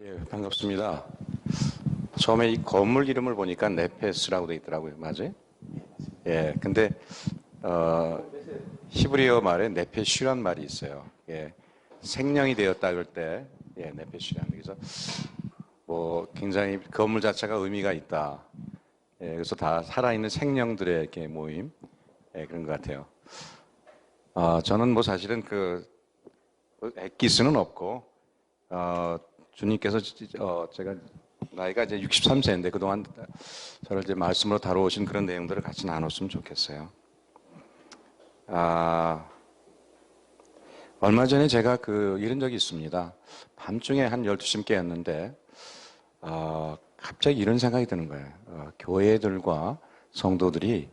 예, 반갑습니다. 처음에 이 건물 이름을 보니까 네페스라고 돼 있더라고요. 맞아요? 예, 근데 히브리어 말에 네페쉬란 말이 있어요. 예, 생명이 되었다 그럴 때, 예, 네페쉬란. 그래서 뭐 굉장히 건물 자체가 의미가 있다. 예, 그래서 다 살아있는 생명들의 이렇게 모임, 예, 그런 것 같아요. 저는 뭐 사실은 엑기스는 없고, 주님께서 제가 나이가 이제 63세인데 그동안 저를 이제 말씀으로 다루신 그런 내용들을 같이 나눴으면 좋겠어요. 얼마 전에 제가 이런 적이 있습니다. 밤중에 한 12시쯤 깨었는데, 갑자기 이런 생각이 드는 거예요. 교회들과 성도들이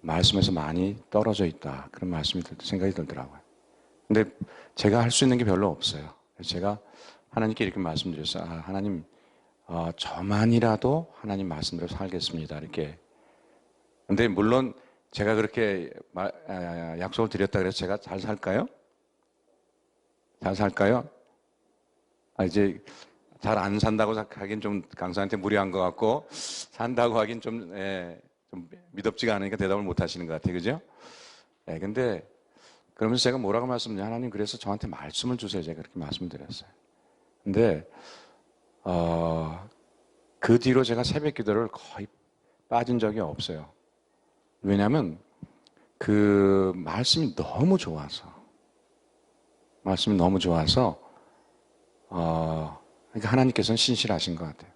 말씀에서 많이 떨어져 있다. 그런 생각이 들더라고요. 근데 제가 할 수 있는 게 별로 없어요. 그래서 제가 하나님께 이렇게 말씀드렸어요. 하나님, 저만이라도 하나님 말씀대로 살겠습니다. 이렇게. 근데 물론 제가 그렇게 약속을 드렸다 그래서 제가 잘 살까요? 잘 살까요? 이제 잘 안 산다고 하긴 좀 강사한테 무리한 것 같고, 산다고 하긴 좀 미덥지가 않으니까 대답을 못 하시는 것 같아요. 그죠? 예, 근데 그러면서 제가 뭐라고 말씀드냐. 하나님 그래서 저한테 말씀을 주세요. 제가 그렇게 말씀을 드렸어요. 근데, 그 뒤로 제가 새벽 기도를 거의 빠진 적이 없어요. 왜냐하면 그 말씀이 너무 좋아서, 그러니까 하나님께서는 신실하신 것 같아요.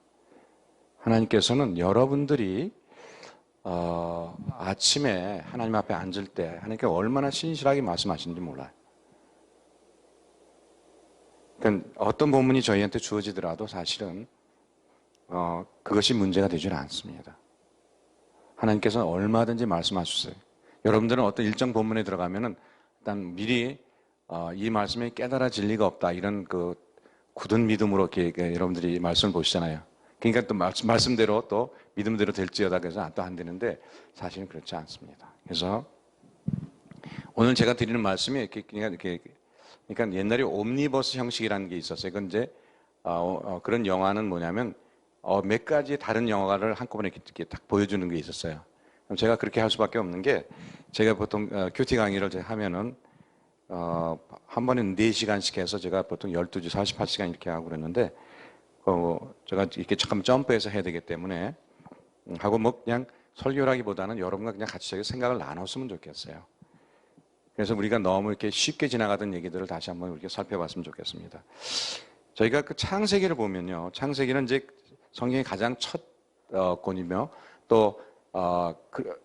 하나님께서는 여러분들이, 아침에 하나님 앞에 앉을 때 하나님께 얼마나 신실하게 말씀하시는지 몰라요. 그러니까 어떤 본문이 저희한테 주어지더라도 사실은, 그것이 문제가 되지는 않습니다. 하나님께서는 얼마든지 말씀하셨어요. 여러분들은 어떤 일정 본문에 들어가면은 일단 미리 이 말씀에 깨달아질 리가 없다 이런 굳은 믿음으로 이렇게 여러분들이 말씀을 보시잖아요. 그러니까 또 말씀대로 또 믿음대로 될지어다 그래서 또 안 되는데 사실은 그렇지 않습니다. 그래서 오늘 제가 드리는 말씀이 그러니까 옛날에 옴니버스 형식이라는 게 있었어요. 그건 이제 그런 영화는 뭐냐면 몇 가지 다른 영화를 한꺼번에 이렇게 딱 보여주는 게 있었어요. 그럼 제가 그렇게 할 수밖에 없는 게 제가 보통 큐티 강의를 하면은 한 번에 4시간씩 해서 제가 보통 12주 48시간 이렇게 하고 그랬는데 제가 이렇게 잠깐 점프해서 해야 되기 때문에 하고 뭐 그냥 설교라기보다는 여러분과 그냥 같이 저희 생각을 나눴으면 좋겠어요. 그래서 우리가 너무 이렇게 쉽게 지나가던 얘기들을 다시 한번 이렇게 살펴봤으면 좋겠습니다. 저희가 창세기를 보면요. 창세기는 이제 성경의 가장 첫 권이며 또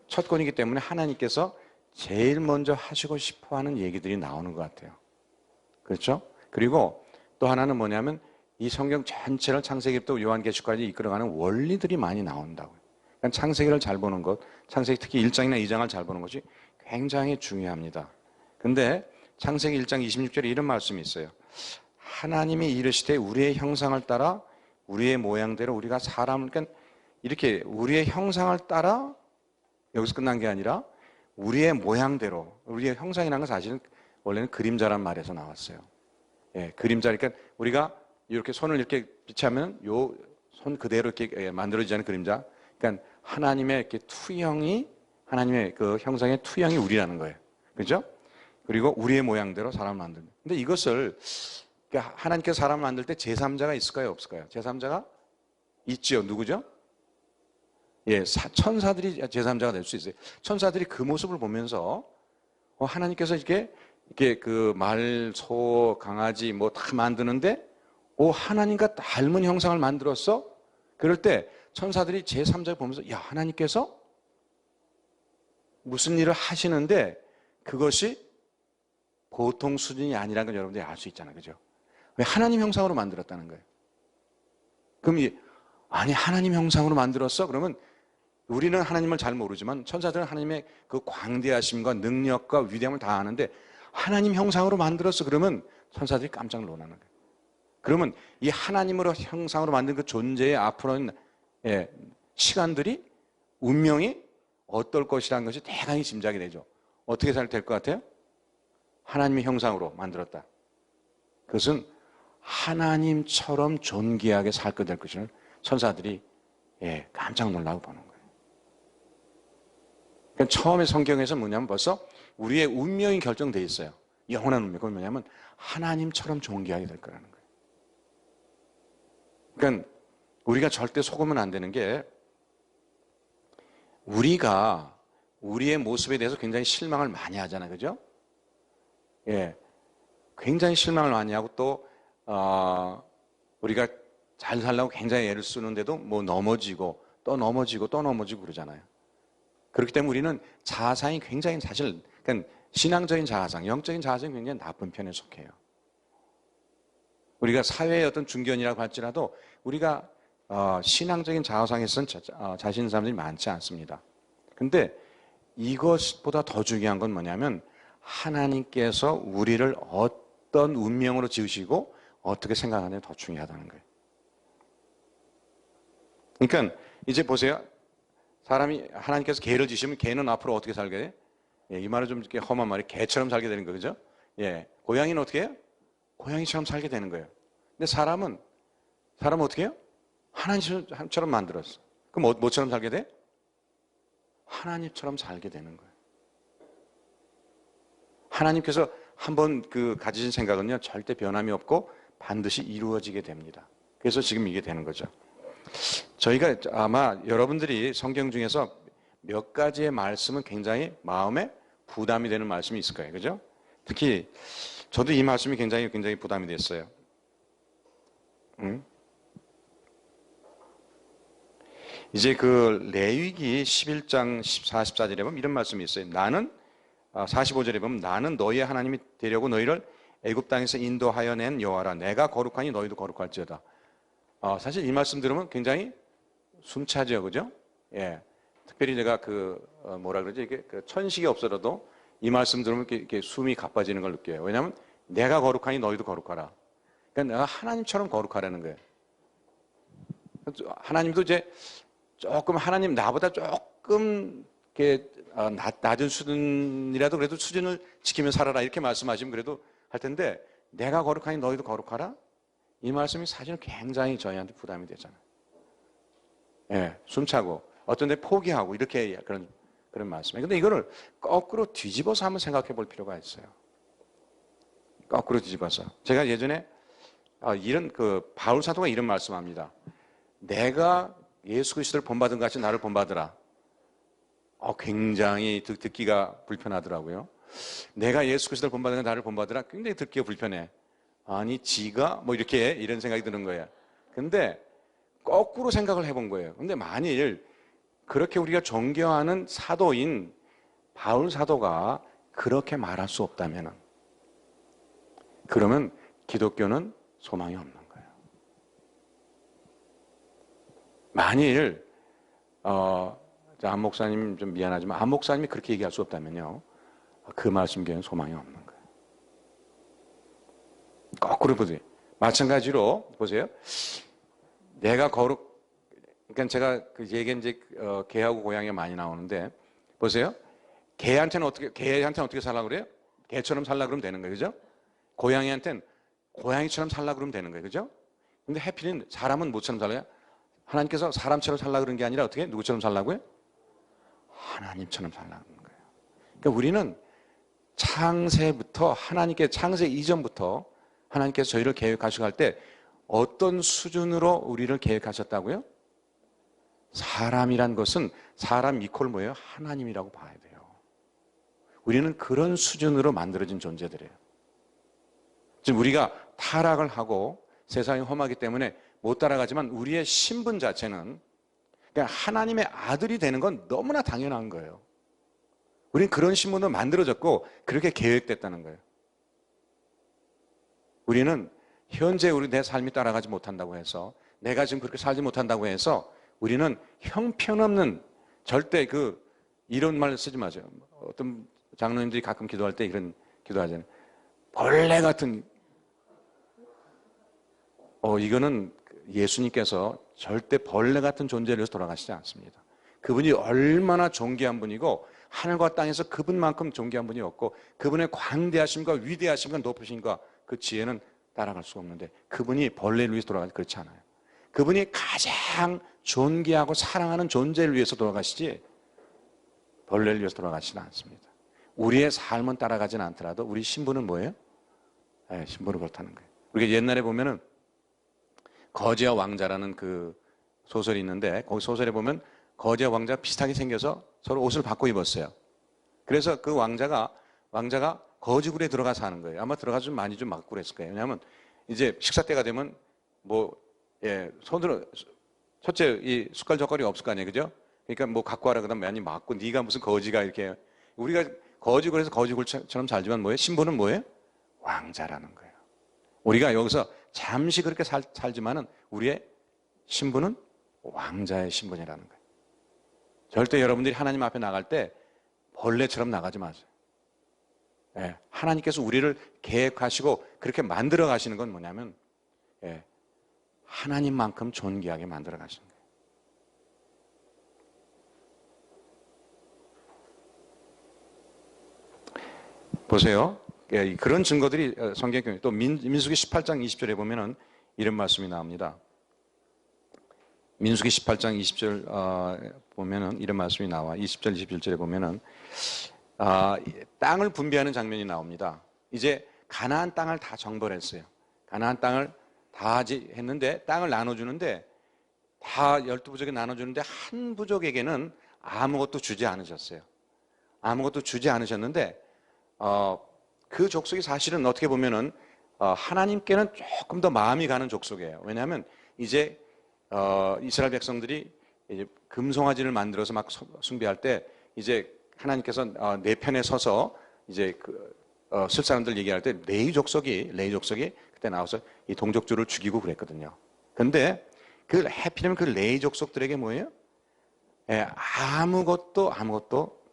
첫 권이기 때문에 하나님께서 제일 먼저 하시고 싶어 하는 얘기들이 나오는 것 같아요. 그렇죠? 그리고 또 하나는 뭐냐면 이 성경 전체를 창세기부터 요한계시까지 이끌어가는 원리들이 많이 나온다고요. 그러니까 창세기를 잘 보는 것, 창세기 특히 1장이나 2장을 잘 보는 것이 굉장히 중요합니다. 근데 창세기 1장 26절에 이런 말씀이 있어요. 하나님이 이르시되 우리의 형상을 따라 우리의 모양대로 우리가 사람을, 그러니까 이렇게 우리의 형상을 따라 여기서 끝난 게 아니라 우리의 모양대로, 우리의 형상이라는 건 사실은 원래는 그림자란 말에서 나왔어요. 예, 그림자. 그러니까 우리가 이렇게 손을 이렇게 비치하면 요 손 그대로 이렇게 만들어지지 않은 그림자. 그러니까 하나님의 이렇게 하나님의 그 형상의 투영이 우리라는 거예요. 그죠? 그리고 우리의 모양대로 사람을 만든다. 근데 이것을 그러니까 하나님께서 사람을 만들 때 제3자가 있을까요? 없을까요? 제3자가 있지요. 누구죠? 예, 천사들이 제3자가 될 수 있어요. 천사들이 그 모습을 보면서 하나님께서 이렇게 그 말, 소, 강아지 뭐 다 만드는데 하나님과 닮은 형상을 만들었어? 그럴 때 천사들이 제3자를 보면서 야, 하나님께서 무슨 일을 하시는데 그것이 보통 수준이 아니라는 걸 여러분들이 알 수 있잖아요. 그죠? 왜 하나님 형상으로 만들었다는 거예요. 그럼 아니 하나님 형상으로 만들었어? 그러면 우리는 하나님을 잘 모르지만 천사들은 하나님의 그 광대하심과 능력과 위대함을 다 아는데 하나님 형상으로 만들었어. 그러면 천사들이 깜짝 놀라는 거예요. 그러면 이 하나님으로 형상으로 만든 그 존재의 앞으로는 시간들이 운명이 어떨 것이라는 것이 대강히 짐작이 되죠. 어떻게 될 것 같아요? 하나님의 형상으로 만들었다. 그것은 하나님처럼 존귀하게 살게 될 것을 천사들이 깜짝 놀라고 보는 거예요. 그러니까 처음에 성경에서 뭐냐면 벌써 우리의 운명이 결정되어 있어요. 영원한 운명. 그건 뭐냐면 하나님처럼 존귀하게 될 거라는 거예요. 그러니까 우리가 절대 속으면 안 되는 게 우리가 우리의 모습에 대해서 굉장히 실망을 많이 하잖아요. 그죠? 굉장히 실망을 많이 하고 또 우리가 잘 살려고 굉장히 애를 쓰는데도 뭐 넘어지고 또 넘어지고 또 넘어지고 그러잖아요. 그렇기 때문에 우리는 자아상이 굉장히 사실 그러니까 신앙적인 자아상, 영적인 자아상이 굉장히 나쁜 편에 속해요. 우리가 사회의 어떤 중견이라고 할지라도 우리가 신앙적인 자아상에서는 자신있는 사람들이 많지 않습니다. 그런데 이것보다 더 중요한 건 뭐냐면 하나님께서 우리를 어떤 운명으로 지으시고 어떻게 생각하느냐 더 중요하다는 거예요. 그러니까 이제 보세요. 사람이 하나님께서 개를 지시면 개는 앞으로 어떻게 살게 돼? 이 말은 좀 이렇게 험한 말이 개처럼 살게 되는 거죠. 고양이는 어떻게 해요? 고양이처럼 살게 되는 거예요. 근데 사람은 어떻게 해요? 하나님처럼 만들었어. 그럼 뭐처럼 살게 돼? 하나님처럼 살게 되는 거예요. 하나님께서 한번 가지신 생각은요, 절대 변함이 없고 반드시 이루어지게 됩니다. 그래서 지금 이게 되는 거죠. 저희가 아마 여러분들이 성경 중에서 몇 가지의 말씀은 굉장히 마음에 부담이 되는 말씀이 있을 거예요. 그죠? 특히 저도 이 말씀이 굉장히 부담이 됐어요. 이제 레위기 11장 44절에 보면 이런 말씀이 있어요. 45절에 보면 나는 너희의 하나님이 되려고 너희를 애굽 땅에서 인도하여 낸 여호와라. 내가 거룩하니 너희도 거룩할지어다. 사실 이 말씀 들으면 굉장히 숨차죠, 그죠? 특별히 내가 뭐라 그러지? 이게 천식이 없어도 이 말씀 들으면 이렇게 숨이 가빠지는 걸 느껴요. 왜냐하면 내가 거룩하니 너희도 거룩하라. 그러니까 내가 하나님처럼 거룩하라는 거예요. 하나님도 이제 조금 하나님 나보다 조금 이렇게 낮은 수준이라도 그래도 수준을 지키며 살아라 이렇게 말씀하시면 그래도 할 텐데 내가 거룩하니 너희도 거룩하라. 이 말씀이 사실은 굉장히 저희한테 부담이 되잖아요. 숨차고 어떤 데 포기하고 이렇게 그런 말씀이에요. 근데 이거를 거꾸로 뒤집어서 한번 생각해 볼 필요가 있어요. 거꾸로 뒤집어서. 제가 예전에 바울 사도가 이런 말씀합니다. 내가 예수 그리스도를 본받은 것 같이 나를 본받으라. 굉장히 듣기가 불편하더라고요. 내가 예수 그리스도를 본받은 것 나를 본받으라. 굉장히 듣기가 불편해. 아니 지가 이런 생각이 드는 거예요. 근데 거꾸로 생각을 해본 거예요. 근데 만일 그렇게 우리가 존경하는 사도인 바울 사도가 그렇게 말할 수 없다면 그러면 기독교는 소망이 없는 거예요. 만일 안 목사님 좀 미안하지만 안 목사님이 그렇게 얘기할 수 없다면요. 그 말씀 교회는 소망이 없는 거예요. 거꾸로 보세요. 마찬가지로 보세요. 내가 그러니까 제가 얘기는 이제 개하고 고양이가 많이 나오는데 보세요. 개한테는 어떻게 살라고 그래요? 개처럼 살라 그러면 되는 거예요. 그죠? 고양이한테는 고양이처럼 살라 그러면 되는 거예요. 그죠? 근데 해필은 사람은 뭐처럼 살아요? 하나님께서 사람처럼 살라 그런 게 아니라 어떻게 누구처럼 살라고요? 하나님처럼 살라 그러는 거예요. 그러니까 우리는 창세부터 하나님께 창세 이전부터 하나님께서 저희를 계획하시고 할 때 어떤 수준으로 우리를 계획하셨다고요? 사람이란 것은 사람 이퀄 뭐예요? 하나님이라고 봐야 돼요. 우리는 그런 수준으로 만들어진 존재들이에요. 지금 우리가 타락을 하고 세상이 험하기 때문에 못 따라가지만 우리의 신분 자체는 그냥 하나님의 아들이 되는 건 너무나 당연한 거예요. 우리는 그런 신분으로 만들어졌고 그렇게 계획됐다는 거예요. 우리는 현재 내 삶이 따라가지 못한다고 해서 내가 지금 그렇게 살지 못한다고 해서 우리는 형편없는 절대 이런 말 쓰지 마세요. 어떤 장로님들이 가끔 기도할 때 이런 기도하잖아요. 벌레 같은 이거는 예수님께서 절대 벌레 같은 존재로 돌아가시지 않습니다. 그분이 얼마나 존귀한 분이고 하늘과 땅에서 그분만큼 존귀한 분이 없고 그분의 광대하심과 위대하심과 높으심과 그 지혜는 따라갈 수가 없는데 그분이 벌레를 위해서 돌아가지 그렇지 않아요. 그분이 가장 존귀하고 사랑하는 존재를 위해서 돌아가시지 벌레를 위해서 돌아가시지는 않습니다. 우리의 삶은 따라가지는 않더라도 우리 신분은 뭐예요? 네, 신분은 그렇다는 거예요. 우리가 옛날에 보면은 거지와 왕자라는 그 소설이 있는데 거기 소설에 보면 거지와 왕자가 비슷하게 생겨서 서로 옷을 바꿔 입었어요. 그래서 그 왕자가 거지굴에 들어가 사는 거예요. 아마 들어가서 좀 많이 좀 맞고 그랬을 거예요. 왜냐하면 이제 식사 때가 되면 손으로 첫째 이 숟갈 젓갈이 없을 거 아니에요, 그죠? 그러니까 뭐 갖고 와라 그다음 많이 맞고 네가 무슨 거지가 이렇게 우리가 거지굴에서 거지굴처럼 살지만 뭐예요? 신분은 뭐예요? 왕자라는 거예요. 우리가 여기서 잠시 그렇게 살지만은 우리의 신분은 왕자의 신분이라는 거예요. 절대 여러분들이 하나님 앞에 나갈 때 벌레처럼 나가지 마세요. 예, 하나님께서 우리를 계획하시고 그렇게 만들어 가시는 건 뭐냐면 하나님만큼 존귀하게 만들어 가시는 거예요. 보세요. 그런 증거들이 성경에 또 민수기 18장 20절에 보면은 이런 말씀이 나옵니다. 민수기 18장 20절 보면은 이런 말씀이 나와. 20절 21절에 보면은 땅을 분배하는 장면이 나옵니다. 이제 가나안 땅을 다 정벌했어요. 가나안 땅을 다 했는데 땅을 나눠주는데 다 12부족에 나눠주는데 한 부족에게는 아무것도 주지 않으셨어요. 아무것도 주지 않으셨는데 그 족속이 사실은 어떻게 보면은 하나님께는 조금 더 마음이 가는 족속이에요. 왜냐하면 이제 이스라엘 백성들이 이제 금송아지를 만들어서 막 숭배할 때 이제 하나님께서 내 편에 서서 이제 쓸 사람들 얘기할 때 레위 족속이 그때 나와서 이 동족주를 죽이고 그랬거든요. 근데 해피면 그 레위 족속들에게 뭐예요? 아무것도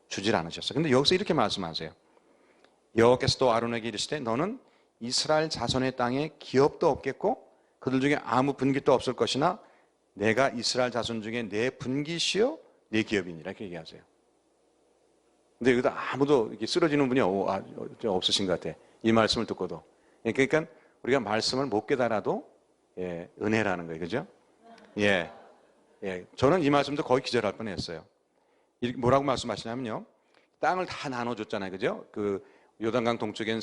주질 않으셨어요. 근데 여기서 이렇게 말씀하세요. 여호와께서 또 아론에게 이르시되 너는 이스라엘 자손의 땅에 기업도 없겠고 그들 중에 아무 분깃도 없을 것이나 내가 이스라엘 자손 중에 내 분깃이요 내 기업이니라 이렇게 얘기하세요. 근데 여기다 아무도 이렇게 쓰러지는 분이 없으신 것 같아. 이 말씀을 듣고도. 그러니까 우리가 말씀을 못 깨달아도 은혜라는 거예요. 그죠? 예. 저는 이 말씀도 거의 기절할 뻔했어요. 뭐라고 말씀하시냐면요. 땅을 다 나눠줬잖아요. 그죠? 요단강 동쪽엔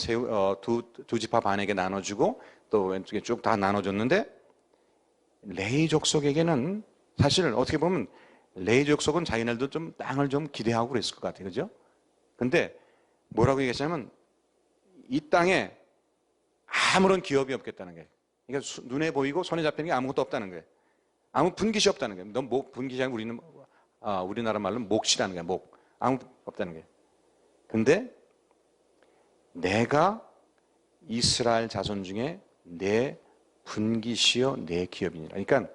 두 지파 반에게 나눠주고 또 왼쪽에 쭉 다 나눠줬는데 레위 족속에게는 사실 어떻게 보면 레위 족속은 자기네들도 좀 땅을 좀 기대하고 그랬을 것 같아요. 그죠? 근데 뭐라고 얘기했냐면 이 땅에 아무런 기업이 없겠다는 거예요. 그러니까 눈에 보이고 손에 잡히는 게 아무것도 없다는 거예요. 아무 분깃이 없다는 거예요. 넌 분깃이 아니라 우리나라 말로 몫이라는 거예요. 목. 아무것도 없다는 거예요. 근데 내가 이스라엘 자손 중에 내 분깃이요 내 기업이니라. 그러니까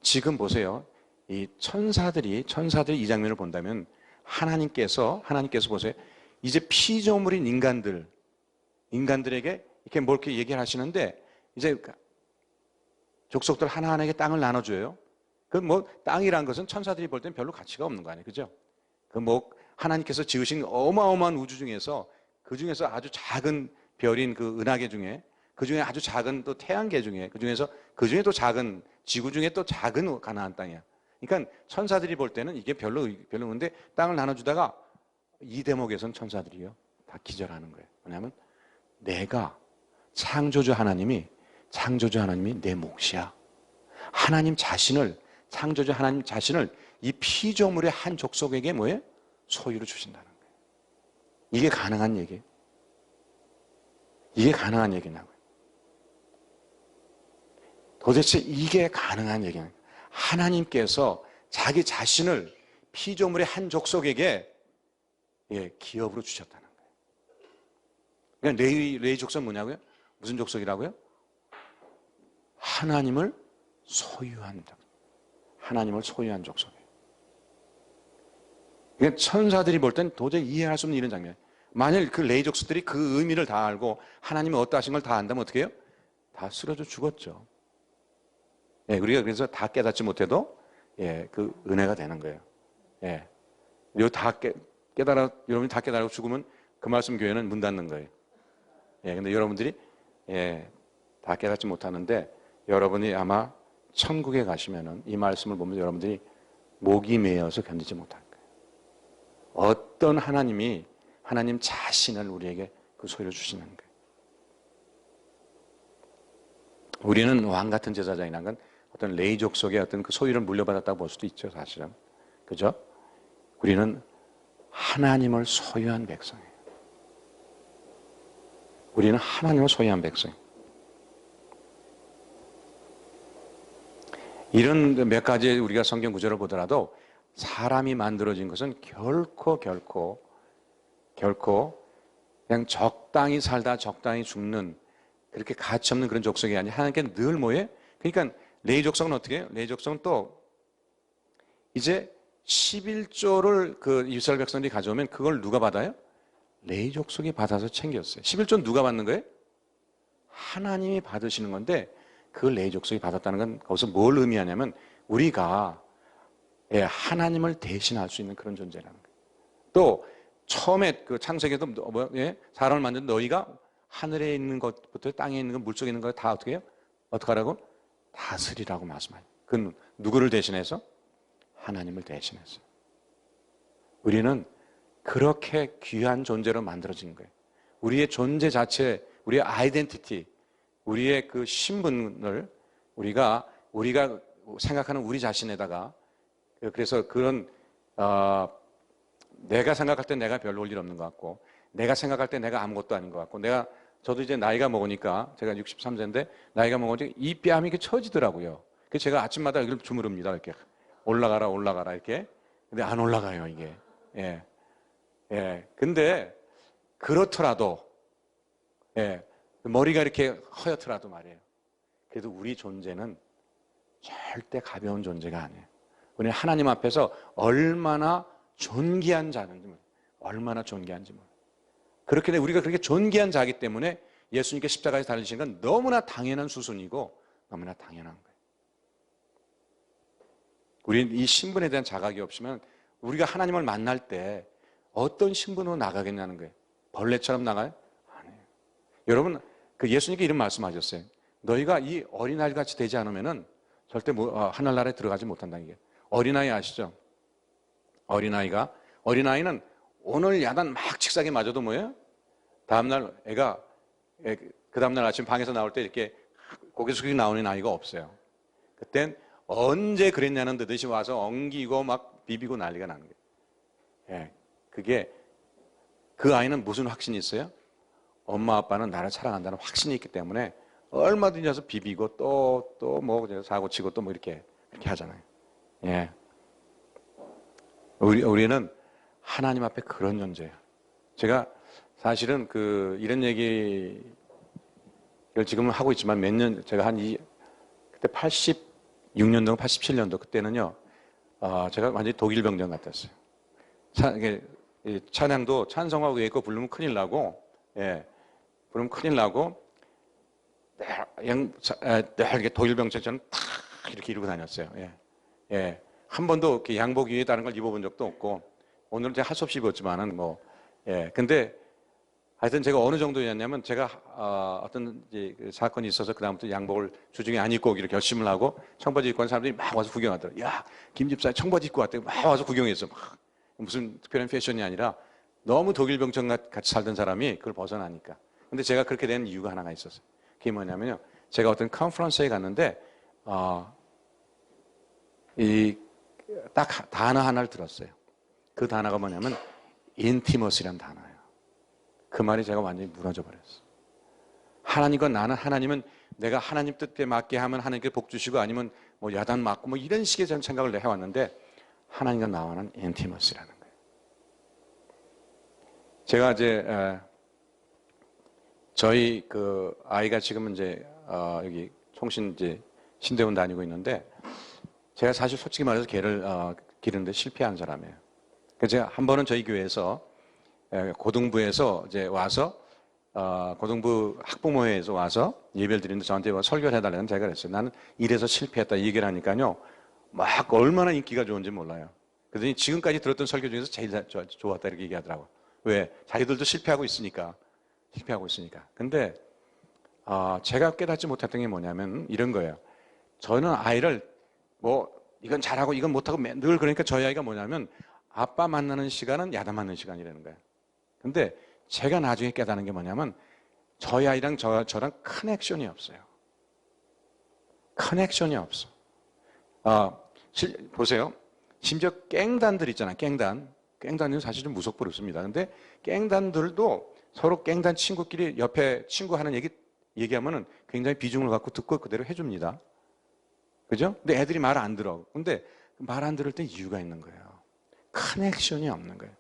지금 보세요. 이 천사들이 이 장면을 본다면 하나님께서 보세요. 이제 피조물인 인간들에게 이렇게 뭘 이렇게 얘기를 하시는데 이제 족속들 하나하나에게 땅을 나눠줘요. 땅이란 것은 천사들이 볼 때는 별로 가치가 없는 거 아니에요. 그죠? 하나님께서 지으신 어마어마한 우주 중에서 그 중에서 아주 작은 별인 그 은하계 중에 그 중에 아주 작은 또 태양계 중에 그 중에 또 작은 지구 중에 또 작은 가나안 땅이야. 그러니까 천사들이 볼 때는 이게 별로 근데 땅을 나눠주다가 이 대목에선 천사들이요 다 기절하는 거예요. 왜냐하면 내가 창조주 하나님이 내 몫이야. 창조주 하나님 자신을 이 피조물의 한 족속에게 뭐예요? 소유로 주신다는 거예요. 이게 가능한 얘기예요. 이게 가능한 얘기냐고요. 도대체 이게 가능한 얘기냐고요. 하나님께서 자기 자신을 피조물의 한 족속에게 기업으로 주셨다는 거예요. 그러니까 레위 족속 뭐냐고요? 무슨 족속이라고요? 하나님을 소유한 족속이에요. 그러니까 천사들이 볼 땐 도저히 이해할 수 없는 이런 장면이에요. 만일 그 레위 족속들이 그 의미를 다 알고 하나님이 어떠하신 걸 다 안다면 어떻게 해요? 다 쓰러져 죽었죠. 우리가 그래서 다 깨닫지 못해도 그 은혜가 되는 거예요. 여러분이 다 깨달고 죽으면 그 말씀 교회는 문 닫는 거예요. 근데 여러분들이 다 깨닫지 못하는데 여러분이 아마 천국에 가시면은 이 말씀을 보면 여러분들이 목이 메어서 견디지 못할 거예요. 어떤 하나님이 하나님 자신을 우리에게 그 소리를 주시는 거예요. 우리는 왕 같은 제사장이라는 건 어떤 레이족 속의 어떤 그 소유를 물려받았다고 볼 수도 있죠, 사실은. 그죠? 우리는 하나님을 소유한 백성이에요. 우리는 하나님을 소유한 백성이에요. 이런 몇 가지 우리가 성경 구절을 보더라도 사람이 만들어진 것은 결코 그냥 적당히 살다 적당히 죽는 그렇게 가치 없는 그런 족속이 아니라 하나님께 늘 뭐예요? 그러니까 레위 족속은 어떻게 해요? 레위 족속은 또 이제 11조를 그 이스라엘 백성들이 가져오면 그걸 누가 받아요? 레위 족속이 받아서 챙겼어요. 11조는 누가 받는 거예요? 하나님이 받으시는 건데 그걸 레위 족속이 받았다는 건 거기서 뭘 의미하냐면 우리가 하나님을 대신할 수 있는 그런 존재라는 거예요. 또 처음에 그 창세기에도 사람을 만든 너희가 하늘에 있는 것부터 땅에 있는 것, 물속에 있는 것 다 어떻게 해요? 어떻게 하라고? 다스리라고 말씀해요. 그건 누구를 대신해서? 하나님을 대신해서. 우리는 그렇게 귀한 존재로 만들어진 거예요. 우리의 존재 자체, 우리의 아이덴티티, 우리의 그 신분을 우리가 생각하는 우리 자신에다가 그래서 그런 내가 생각할 때 내가 별로 올 일 없는 것 같고 내가 생각할 때 내가 아무것도 아닌 것 같고 저도 이제 나이가 먹으니까 제가 63세인데 나이가 먹으니까 이 뺨이 이렇게 처지더라고요. 그래서 제가 아침마다 이걸 주무릅니다. 이렇게 올라가라 이렇게. 근데 안 올라가요 이게. 근데 그렇더라도 머리가 이렇게 허옇더라도 말이에요. 그래도 우리 존재는 절대 가벼운 존재가 아니에요. 우리는 하나님 앞에서 얼마나 존귀한 자인지 몰라요. 그렇게 우리가 그렇게 존귀한 자이기 때문에 예수님께 십자가에 달리신 건 너무나 당연한 수순이고 너무나 당연한 거예요. 우리는 이 신분에 대한 자각이 없으면 우리가 하나님을 만날 때 어떤 신분으로 나가겠냐는 거예요. 벌레처럼 나가요? 아니에요. 여러분 그 예수님께 이런 말씀하셨어요. 너희가 이 어린아이 같이 되지 않으면은 절대 하늘나라에 들어가지 못한다는 게. 어린아이 아시죠? 어린아이는 오늘 야단 막 칙사게 맞아도 뭐예요? 다음날 그 다음날 아침 방에서 나올 때 이렇게 고개 숙이고 나오는 아이가 없어요. 그땐 언제 그랬냐는 듯이 와서 엉기고 막 비비고 난리가 나는 거예요. 그게 그 아이는 무슨 확신이 있어요? 엄마 아빠는 나를 사랑한다는 확신이 있기 때문에 얼마든지 와서 비비고 또 뭐 사고 치고 또 뭐 이렇게 하잖아요. 우리는 하나님 앞에 그런 존재예요. 제가 사실은 이런 얘기를 지금은 하고 있지만 제가 그때 86년도, 87년도 그때는요, 제가 완전히 독일 병정 같았어요. 찬양도 찬송하고 외고 부르면 큰일 나고, 부르면 큰일 나고, 이렇게 독일 병정처럼 탁 이렇게 이러고 다녔어요. 한 번도 이렇게 양복 위에 다른 걸 입어본 적도 없고, 오늘은 제가 할 수 없이 입었지만은 근데 하여튼 제가 어느 정도였냐면 제가 어떤 이제 사건이 있어서 그다음부터 양복을 주중에 안 입고 오기로 결심을 하고 청바지 입고 온 사람들이 막 와서 구경하더라고요. 야, 김 집사님 청바지 입고 왔대. 막 와서 구경했어. 막 무슨 특별한 패션이 아니라 너무 독일 병정 같이 살던 사람이 그걸 벗어나니까. 근데 제가 그렇게 된 이유가 하나가 있었어요. 그게 뭐냐면요. 제가 어떤 컨퍼런스에 갔는데 딱 단어 하나를 들었어요. 그 단어가 뭐냐면 intimacy라는 단어예요. 그 말이 제가 완전히 무너져 버렸어요. 하나님과 나는 하나님은 내가 하나님 뜻에 맞게 하면 하나님께 복 주시고 아니면 뭐 야단 맞고 뭐 이런 식의 전 생각을 해왔는데 하나님과 나와는 intimacy라는 거예요. 제가 이제 저희 그 아이가 지금 이제 여기 총신 이제 신대원 다니고 있는데 제가 사실 솔직히 말해서 걔를 기르는데 실패한 사람이에요. 그래서 제가 한 번은 저희 교회에서 고등부에서 이제 와서 고등부 학부모회에서 와서 예배를 드리는데 저한테 설교를 해달라는 제가 그랬어요. 나는 이래서 실패했다 이 얘기를 하니까요. 막 얼마나 인기가 좋은지 몰라요. 그랬더니 지금까지 들었던 설교 중에서 제일 좋았다 이렇게 얘기하더라고요. 왜? 자기들도 실패하고 있으니까. 근데 제가 깨닫지 못했던 게 뭐냐면 이런 거예요. 저는 아이를 이건 잘하고 이건 못하고 늘 그러니까 저희 아이가 뭐냐면 아빠 만나는 시간은 야단맞는 시간이라는 거예요. 근데 제가 나중에 깨닫는 게 뭐냐면 저희 아이랑 저랑 커넥션이 없어요. 커넥션이 없어. 보세요. 심지어 깽단들 있잖아요. 깽단은 사실 좀 무섭고럽습니다. 근데 깽단들도 서로 깽단 친구끼리 옆에 친구 하는 얘기하면은 굉장히 비중을 갖고 듣고 그대로 해줍니다. 그죠? 근데 애들이 말 안 들어. 근데 말 안 들을 때 이유가 있는 거예요. 커넥션이 없는 거예요.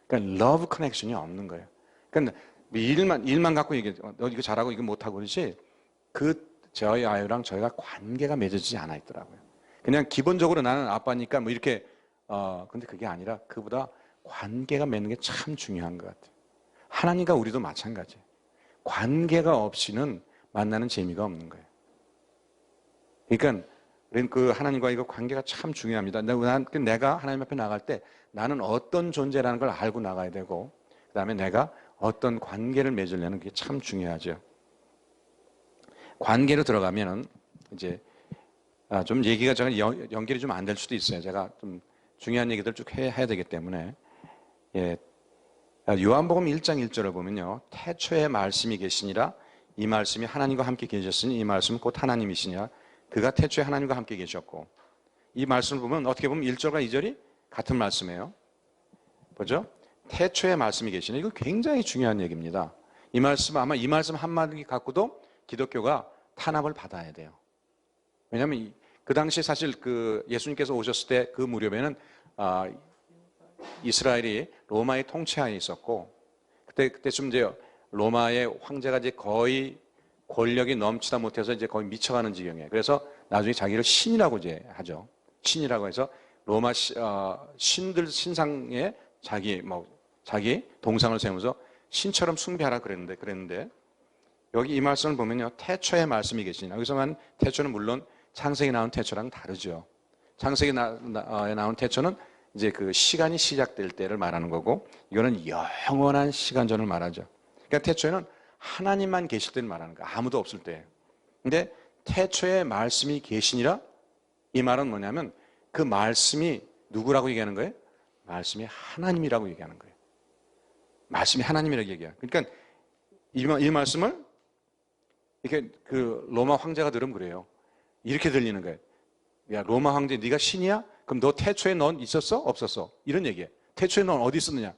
그러니까 러브 커넥션이 없는 거예요. 그러니까 일만 갖고 얘기해. 너 이거 잘하고 이거 못하고 그러지. 저희 아이랑 저희가 관계가 맺어지지 않아 있더라고요. 그냥 기본적으로 나는 아빠니까 뭐 이렇게, 근데 그게 아니라 그보다 관계가 맺는 게 참 중요한 것 같아요. 하나님과 우리도 마찬가지예요. 관계가 없이는 만나는 재미가 없는 거예요. 그러니까 그 하나님과 이거 관계가 참 중요합니다. 내가 하나님 앞에 나갈 때 나는 어떤 존재라는 걸 알고 나가야 되고 그 다음에 내가 어떤 관계를 맺으려는 게 참 중요하죠. 관계로 들어가면은 이제 좀 얘기가 제가 연결이 좀 안 될 수도 있어요. 제가 좀 중요한 얘기들 쭉 해야 되기 때문에 요한복음 1장 1절을 보면요. 태초에 말씀이 계시니라 이 말씀이 하나님과 함께 계셨으니 이 말씀은 곧 하나님이시니라 그가 태초에 하나님과 함께 계셨고 이 말씀을 보면 어떻게 보면 1절과 2절이 같은 말씀이에요. 보죠? 태초에 말씀이 계시니 이거 굉장히 중요한 얘기입니다. 이 말씀 아마 이 말씀 한마디 갖고도 기독교가 탄압을 받아야 돼요. 왜냐하면 그 당시 사실 예수님께서 오셨을 때 그 무렵에는 이스라엘이 로마의 통치하에 있었고 그때쯤 이제 로마의 황제가 이제 거의 권력이 넘치다 못해서 이제 거의 미쳐가는 지경이에요. 그래서 나중에 자기를 신이라고 이제 하죠. 신이라고 해서 로마 신들 신상에 자기 동상을 세우면서 신처럼 숭배하라 그랬는데 여기 이 말씀을 보면요. 태초에 말씀이 계시니 여기서 말하는 태초는 물론 창세기에 나온 태초랑 다르죠. 창세기에 나온 태초는 이제 그 시간이 시작될 때를 말하는 거고 이거는 영원한 시간전을 말하죠. 그러니까 태초에는 하나님만 계실 때를 말하는 거예요. 아무도 없을 때. 근데 태초에 말씀이 계시니라 이 말은 뭐냐면 그 말씀이 누구라고 얘기하는 거예요? 말씀이 하나님이라고 얘기하는 거예요. 말씀이 하나님이라고 얘기해요. 그러니까 이 말씀을 이렇게 로마 황제가 들으면 그래요. 이렇게 들리는 거예요. 야, 로마 황제 네가 신이야? 그럼 너 태초에 넌 있었어? 없었어? 이런 얘기예요. 태초에 넌 어디 있었느냐?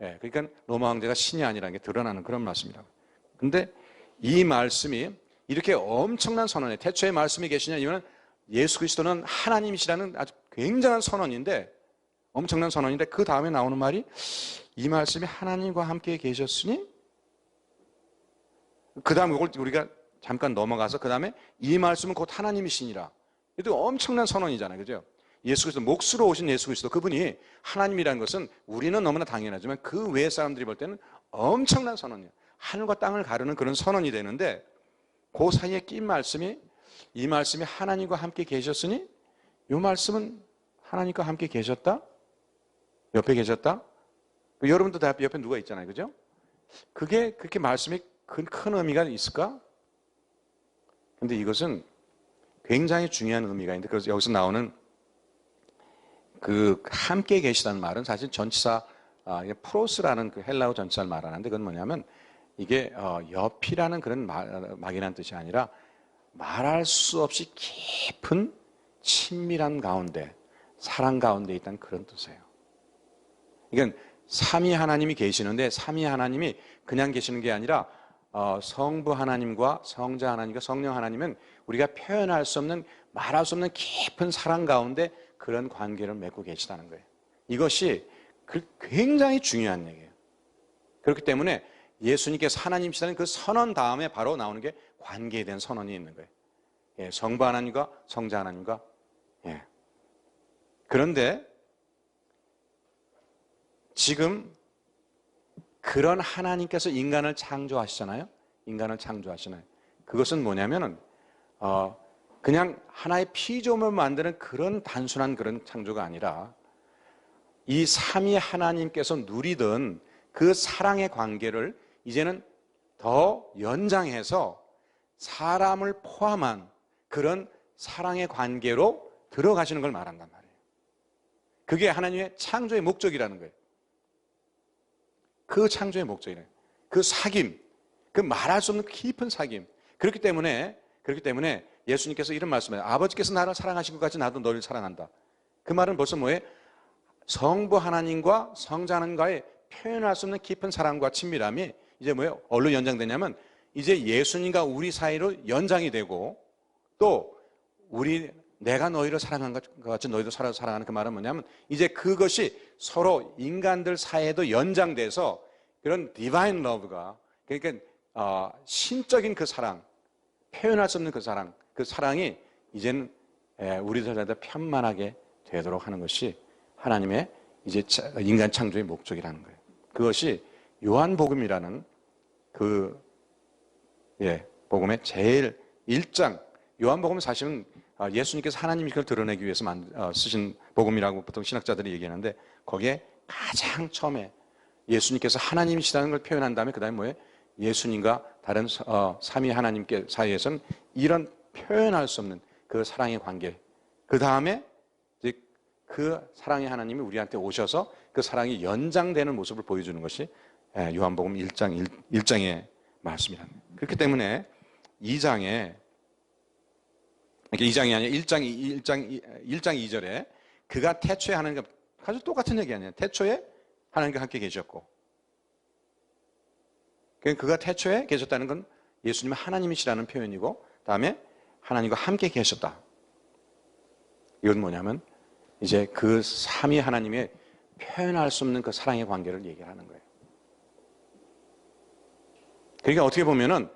예, 그러니까 로마 황제가 신이 아니라는 게 드러나는 그런 말씀이라고. 근데 이 말씀이 이렇게 엄청난 선언이에요. 태초에 말씀이 계시냐? 이거는 예수 그리스도는 하나님이시라는 아주 굉장한 선언인데 엄청난 선언인데 그 다음에 나오는 말이 이 말씀이 하나님과 함께 계셨으니 그 다음에 이걸 우리가 잠깐 넘어가서 그 다음에 이 말씀은 곧 하나님이시니라. 이것도 엄청난 선언이잖아요. 그죠? 예수 그리스도 몫으로 오신 예수 그리스도 그분이 하나님이라는 것은 우리는 너무나 당연하지만 그 외의 사람들이 볼 때는 엄청난 선언이에요. 하늘과 땅을 가르는 그런 선언이 되는데 그 사이에 낀 말씀이 이 말씀이 하나님과 함께 계셨으니 이 말씀은 하나님과 함께 계셨다? 옆에 계셨다? 여러분도 다 옆에 누가 있잖아요. 그죠? 그게 그렇게 말씀이 큰 의미가 있을까? 근데 이것은 굉장히 중요한 의미가 있는데 그래서 여기서 나오는 그 함께 계시다는 말은 사실 전치사 프로스라는 그 헬라어 전치사를 말하는데 그건 뭐냐면 이게 옆이라는 그런 막연한 뜻이 아니라 말할 수 없이 깊은 친밀한 가운데 사랑 가운데 있다는 그런 뜻이에요. 이건 삼위 하나님이 계시는데 삼위 하나님이 그냥 계시는 게 아니라 성부 하나님과 성자 하나님과 성령 하나님은 우리가 표현할 수 없는 말할 수 없는 깊은 사랑 가운데 그런 관계를 맺고 계시다는 거예요. 이것이 굉장히 중요한 얘기예요. 그렇기 때문에 예수님께서 하나님이시라는 그 선언 다음에 바로 나오는 게 관계에 대한 선언이 있는 거예요. 예, 성부 하나님과 성자 하나님과 예. 그런데 지금 그런 하나님께서 인간을 창조하시잖아요. 인간을 창조하시나요? 그것은 뭐냐면은 그냥 하나의 피조물 만드는 그런 단순한 그런 창조가 아니라 이 삼위 하나님께서 누리던 그 사랑의 관계를 이제는 더 연장해서 사람을 포함한 그런 사랑의 관계로 들어가시는 걸 말한단 말이에요. 그게 하나님의 창조의 목적이라는 거예요. 그 창조의 목적이래요. 그 사귐, 그 말할 수 없는 깊은 사귐. 그렇기 때문에 예수님께서 이런 말씀을 해요. 아버지께서 나를 사랑하신 것 같이 나도 너를 사랑한다. 그 말은 벌써 뭐예요? 성부 하나님과 성자 하나님과의 표현할 수 없는 깊은 사랑과 친밀함이 이제 뭐예요? 어디로 연장되냐면 이제 예수님과 우리 사이로 연장이 되고 또 내가 너희를 사랑한 것 같이 너희도 사랑하는 그 말은 뭐냐면 이제 그것이 서로 인간들 사이에도 연장돼서 그런 디바인 러브가 그러니까 신적인 그 사랑, 표현할 수 없는 그 사랑이 이제는 우리들 사이에 편만하게 되도록 하는 것이 하나님의 이제 인간 창조의 목적이라는 거예요. 그것이 요한복음이라는 복음의 제일 1장, 요한복음은 사실은 예수님께서 하나님이 그걸 드러내기 위해서 쓰신 복음이라고 보통 신학자들이 얘기하는데 거기에 가장 처음에 예수님께서 하나님이시라는 걸 표현한 다음에 그 다음에 뭐예요? 예수님과 다른 삼위 하나님께 사이에서는 이런 표현할 수 없는 그 사랑의 관계. 그 다음에 이제 그 사랑의 하나님이 우리한테 오셔서 그 사랑이 연장되는 모습을 보여주는 것이 요한복음 1장의 말씀이랍니다. 그렇기 때문에 2장에 이게 2장이 아니라 1장 2절에 그가 태초에 하나님과 아주 똑같은 얘기 아니에요. 태초에 하나님과 함께 계셨고 그가 태초에 계셨다는 건 예수님은 하나님이시라는 표현이고 다음에 하나님과 함께 계셨다. 이건 뭐냐면 이제 그 삼위 하나님의 표현할 수 없는 그 사랑의 관계를 얘기하는 거예요. 그러니까 어떻게 보면은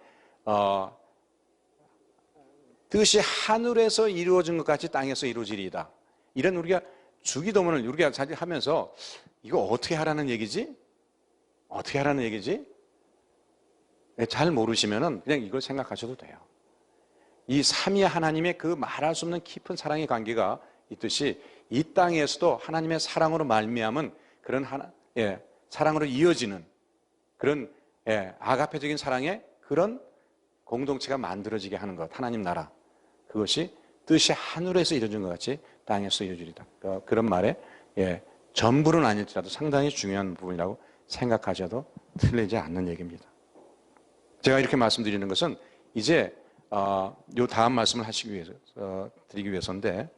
뜻이 하늘에서 이루어진 것 같이 땅에서 이루어지리이다. 이런 우리가 주기도문을 우리가 자주 하면서 이거 어떻게 하라는 얘기지? 어떻게 하라는 얘기지? 잘 모르시면은 그냥 이걸 생각하셔도 돼요. 이 삼위 하나님의 그 말할 수 없는 깊은 사랑의 관계가 있듯이 이 땅에서도 하나님의 사랑으로 말미암은 그런 사랑으로 이어지는 그런 아가페적인 사랑의 그런 공동체가 만들어지게 하는 것, 하나님 나라. 그것이 뜻이 하늘에서 이루어진 것 같이 땅에서 이루어지리다. 그런 말에 전부는 아닐지라도 상당히 중요한 부분이라고 생각하셔도 틀리지 않는 얘기입니다. 제가 이렇게 말씀드리는 것은 이제 요 다음 말씀을 하시기 위해서 드리기 위해서인데,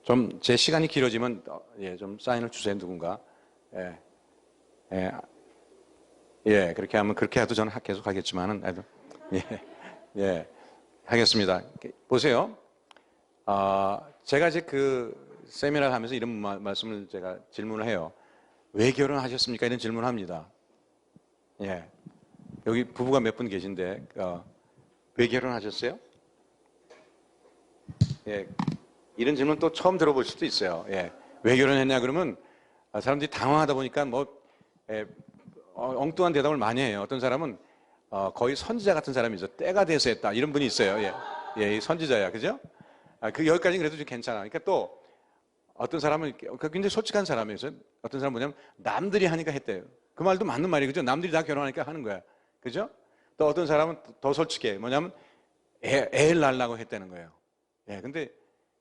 좀 제 시간이 길어지면 좀 사인을 주세요 누군가. 그렇게 하면 그렇게 해도 저는 계속 하겠지만은 하겠습니다. 보세요. 제가 이제 그 세미나를 하면서 이런 말씀을 제가 질문을 해요. 왜 결혼하셨습니까? 이런 질문을 합니다. 여기 부부가 몇 분 계신데 왜 결혼하셨어요? 이런 질문 또 처음 들어볼 수도 있어요. 왜 결혼했냐 그러면 사람들이 당황하다 보니까 엉뚱한 대답을 많이 해요. 어떤 사람은 거의 선지자 같은 사람이죠. 때가 돼서 했다. 이런 분이 있어요. 선지자야. 그죠? 여기까지는 그래도 좀 괜찮아. 그러니까 또 어떤 사람은 굉장히 솔직한 사람이에요. 어떤 사람은 뭐냐면 남들이 하니까 했대요. 그 말도 맞는 말이에요. 그죠? 남들이 다 결혼하니까 하는 거야. 그죠? 또 어떤 사람은 더 솔직해. 뭐냐면 애를 낳으려고 했다는 거예요. 근데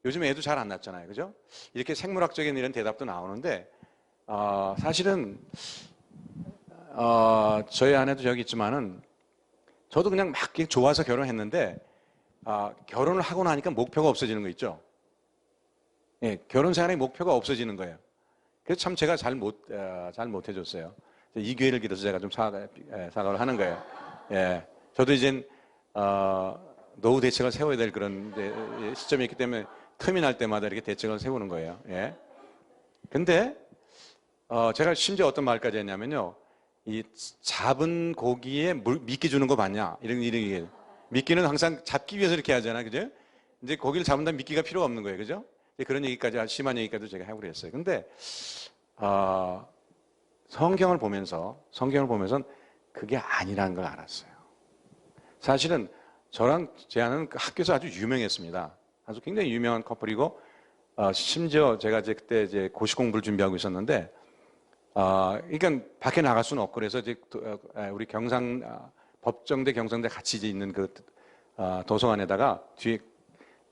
요즘 애도 잘 안 낳잖아요. 그죠? 이렇게 생물학적인 이런 대답도 나오는데 사실은 저희 아내도 여기 있지만은 저도 그냥 막 좋아서 결혼했는데 결혼을 하고 나니까 목표가 없어지는 거 있죠. 결혼 생활의 목표가 없어지는 거예요. 그래서 참 제가 잘 못 해줬어요. 이 기회를 빌어서 제가 좀 사과를 하는 거예요. 저도 이젠 노후 대책을 세워야 될 그런 시점이 있기 때문에 틈이 날 때마다 이렇게 대책을 세우는 거예요. 근데 제가 심지어 어떤 말까지 했냐면요. 이 잡은 고기에 미끼 주는 거 봤냐? 이런 얘기예요. 미끼는 항상 잡기 위해서 이렇게 하잖아요. 그죠? 이제 고기를 잡는다면 미끼가 필요가 없는 거예요. 그죠? 그런 얘기까지, 아주 심한 얘기까지도 제가 해보려 했어요. 근데, 성경을 보면서 그게 아니라는 걸 알았어요. 사실은 저랑 제 아내는 학교에서 아주 유명했습니다. 아주 굉장히 유명한 커플이고, 심지어 제가 그때 이제 고시 공부를 준비하고 있었는데, 그러니까 밖에 나갈 수는 없고 그래서 이제 우리 경상 법정대, 경성대 같이 이제 있는 그 도서관에다가 뒤에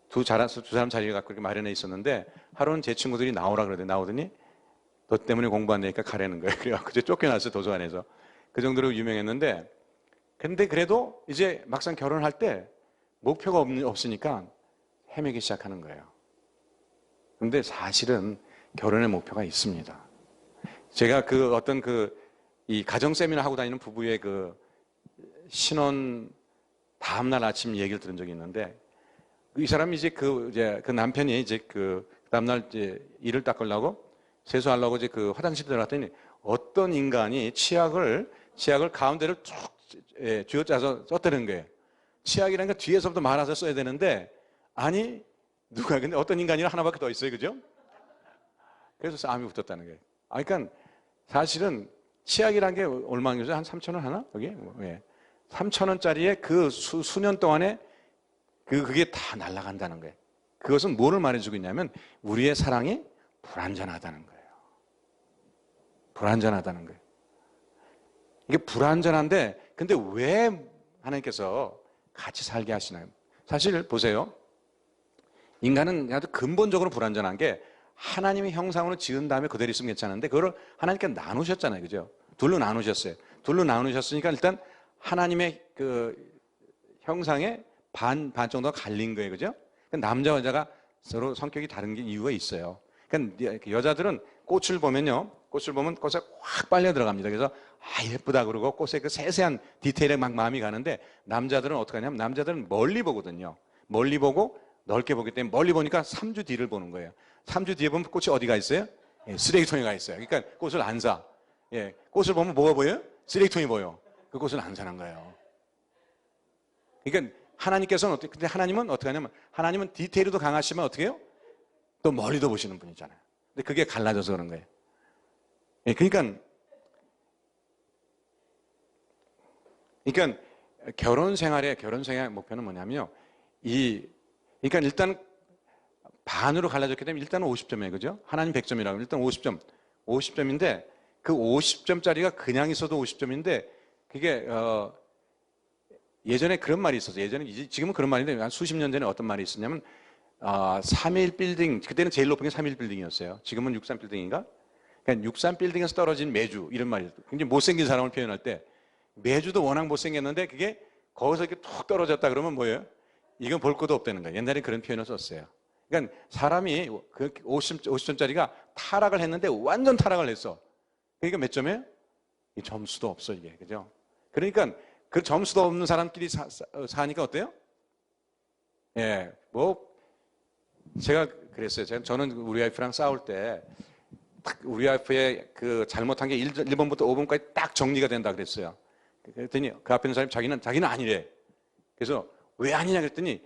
두 사람 자리를 갖고 이렇게 마련해 있었는데 하루는 제 친구들이 나오라 그러더니 나오더니 너 때문에 공부 안 되니까 가라는 거예요. 그래갖고 이제 쫓겨났어요, 도서관에서. 그 정도로 유명했는데 근데 그래도 이제 막상 결혼할 때 목표가 없으니까 헤매기 시작하는 거예요. 근데 사실은 결혼의 목표가 있습니다. 제가 이 가정 세미나 하고 다니는 부부의 그 신혼 다음날 아침 얘기를 들은 적이 있는데 이 사람이 이제 그 남편이 이제 그 다음날 이제 이를 닦으려고 세수하려고 이제 그 화장실 들어갔더니 어떤 인간이 치약을 가운데를 쭉 쥐어짜서 썼다는 거예요. 치약이라는 게 뒤에서부터 말아서 써야 되는데 아니 근데 어떤 인간이 하나밖에 더 있어요, 그죠? 그래서 싸움이 붙었다는 거예요. 그러니까 사실은 치약이라는 게 얼마인지 한 3,000원 하나? 여기? 3,000원짜리에 그 수년 동안에 그게 다 날아간다는 거예요. 그것은 뭐를 말해주고 있냐면 우리의 사랑이 불완전하다는 거예요. 불완전하다는 거예요. 이게 불완전한데 근데 왜 하나님께서 같이 살게 하시나요? 사실 보세요. 인간은 아주 근본적으로 불완전한 게 하나님의 형상으로 지은 다음에 그대로 있으면 괜찮은데 그걸 하나님께 나누셨잖아요. 그죠? 둘로 나누셨어요. 둘로 나누셨으니까 일단 하나님의 그 형상의 반 정도가 갈린 거예요. 그죠? 남자와 여자가 서로 성격이 다른 게 이유가 있어요. 그러니까 여자들은 꽃을 보면 꽃에 확 빨려 들어갑니다. 그래서 예쁘다 그러고 꽃의 그 세세한 디테일에 막 마음이 가는데 남자들은 어떻게 하냐면 남자들은 멀리 보거든요. 멀리 보고 넓게 보기 때문에 멀리 보니까 3주 뒤를 보는 거예요. 3주 뒤에 보면 꽃이 어디가 있어요? 쓰레기통에 가 있어요. 그러니까 꽃을 안 사. 꽃을 보면 뭐가 보여요? 쓰레기통이 보여. 그 꽃을 안 사는 거예요. 그러니까 하나님께서는 근데 하나님은 어떻게 하냐면 하나님은 디테일도 강하시면 어떻게 해요? 또 멀리도 보시는 분이잖아요. 근데 그게 갈라져서 그런 거예요. 그러니까 결혼 생활의 목표는 뭐냐면요. 그러니까 일단 반으로 갈라졌기 때문에 일단은 50점이에요. 그죠? 하나님 100점이라고. 일단 50점. 50점인데 그 50점짜리가 그냥 있어도 50점인데 그게 예전에 그런 말이 있었어요. 지금은 그런 말인데 한 수십 년 전에 어떤 말이 있었냐면 3일 빌딩, 그때는 제일 높은 게 3일 빌딩이었어요. 지금은 63 빌딩인가? 그러니까 63 빌딩에서 떨어진 매주 이런 말이 있어요. 굉장히 못생긴 사람을 표현할 때 매주도 워낙 못생겼는데 그게 거기서 이렇게 툭 떨어졌다 그러면 뭐예요? 이건 볼 것도 없다는 거예요. 옛날에 그런 표현을 썼어요. 그러니까 사람이 50점짜리가 타락을 했는데 완전 타락을 했어. 그러니까 몇 점이에요? 점수도 없어 이게. 그죠? 그러니까 그 점수도 없는 사람끼리 사니까 어때요? 제가 그랬어요. 저는 우리 와이프랑 싸울 때 우리 와이프의 그 잘못한 게 1번부터 5번까지 딱 정리가 된다 그랬어요. 그랬더니 그 앞에 있는 사람이 자기는 아니래. 그래서 왜 아니냐 그랬더니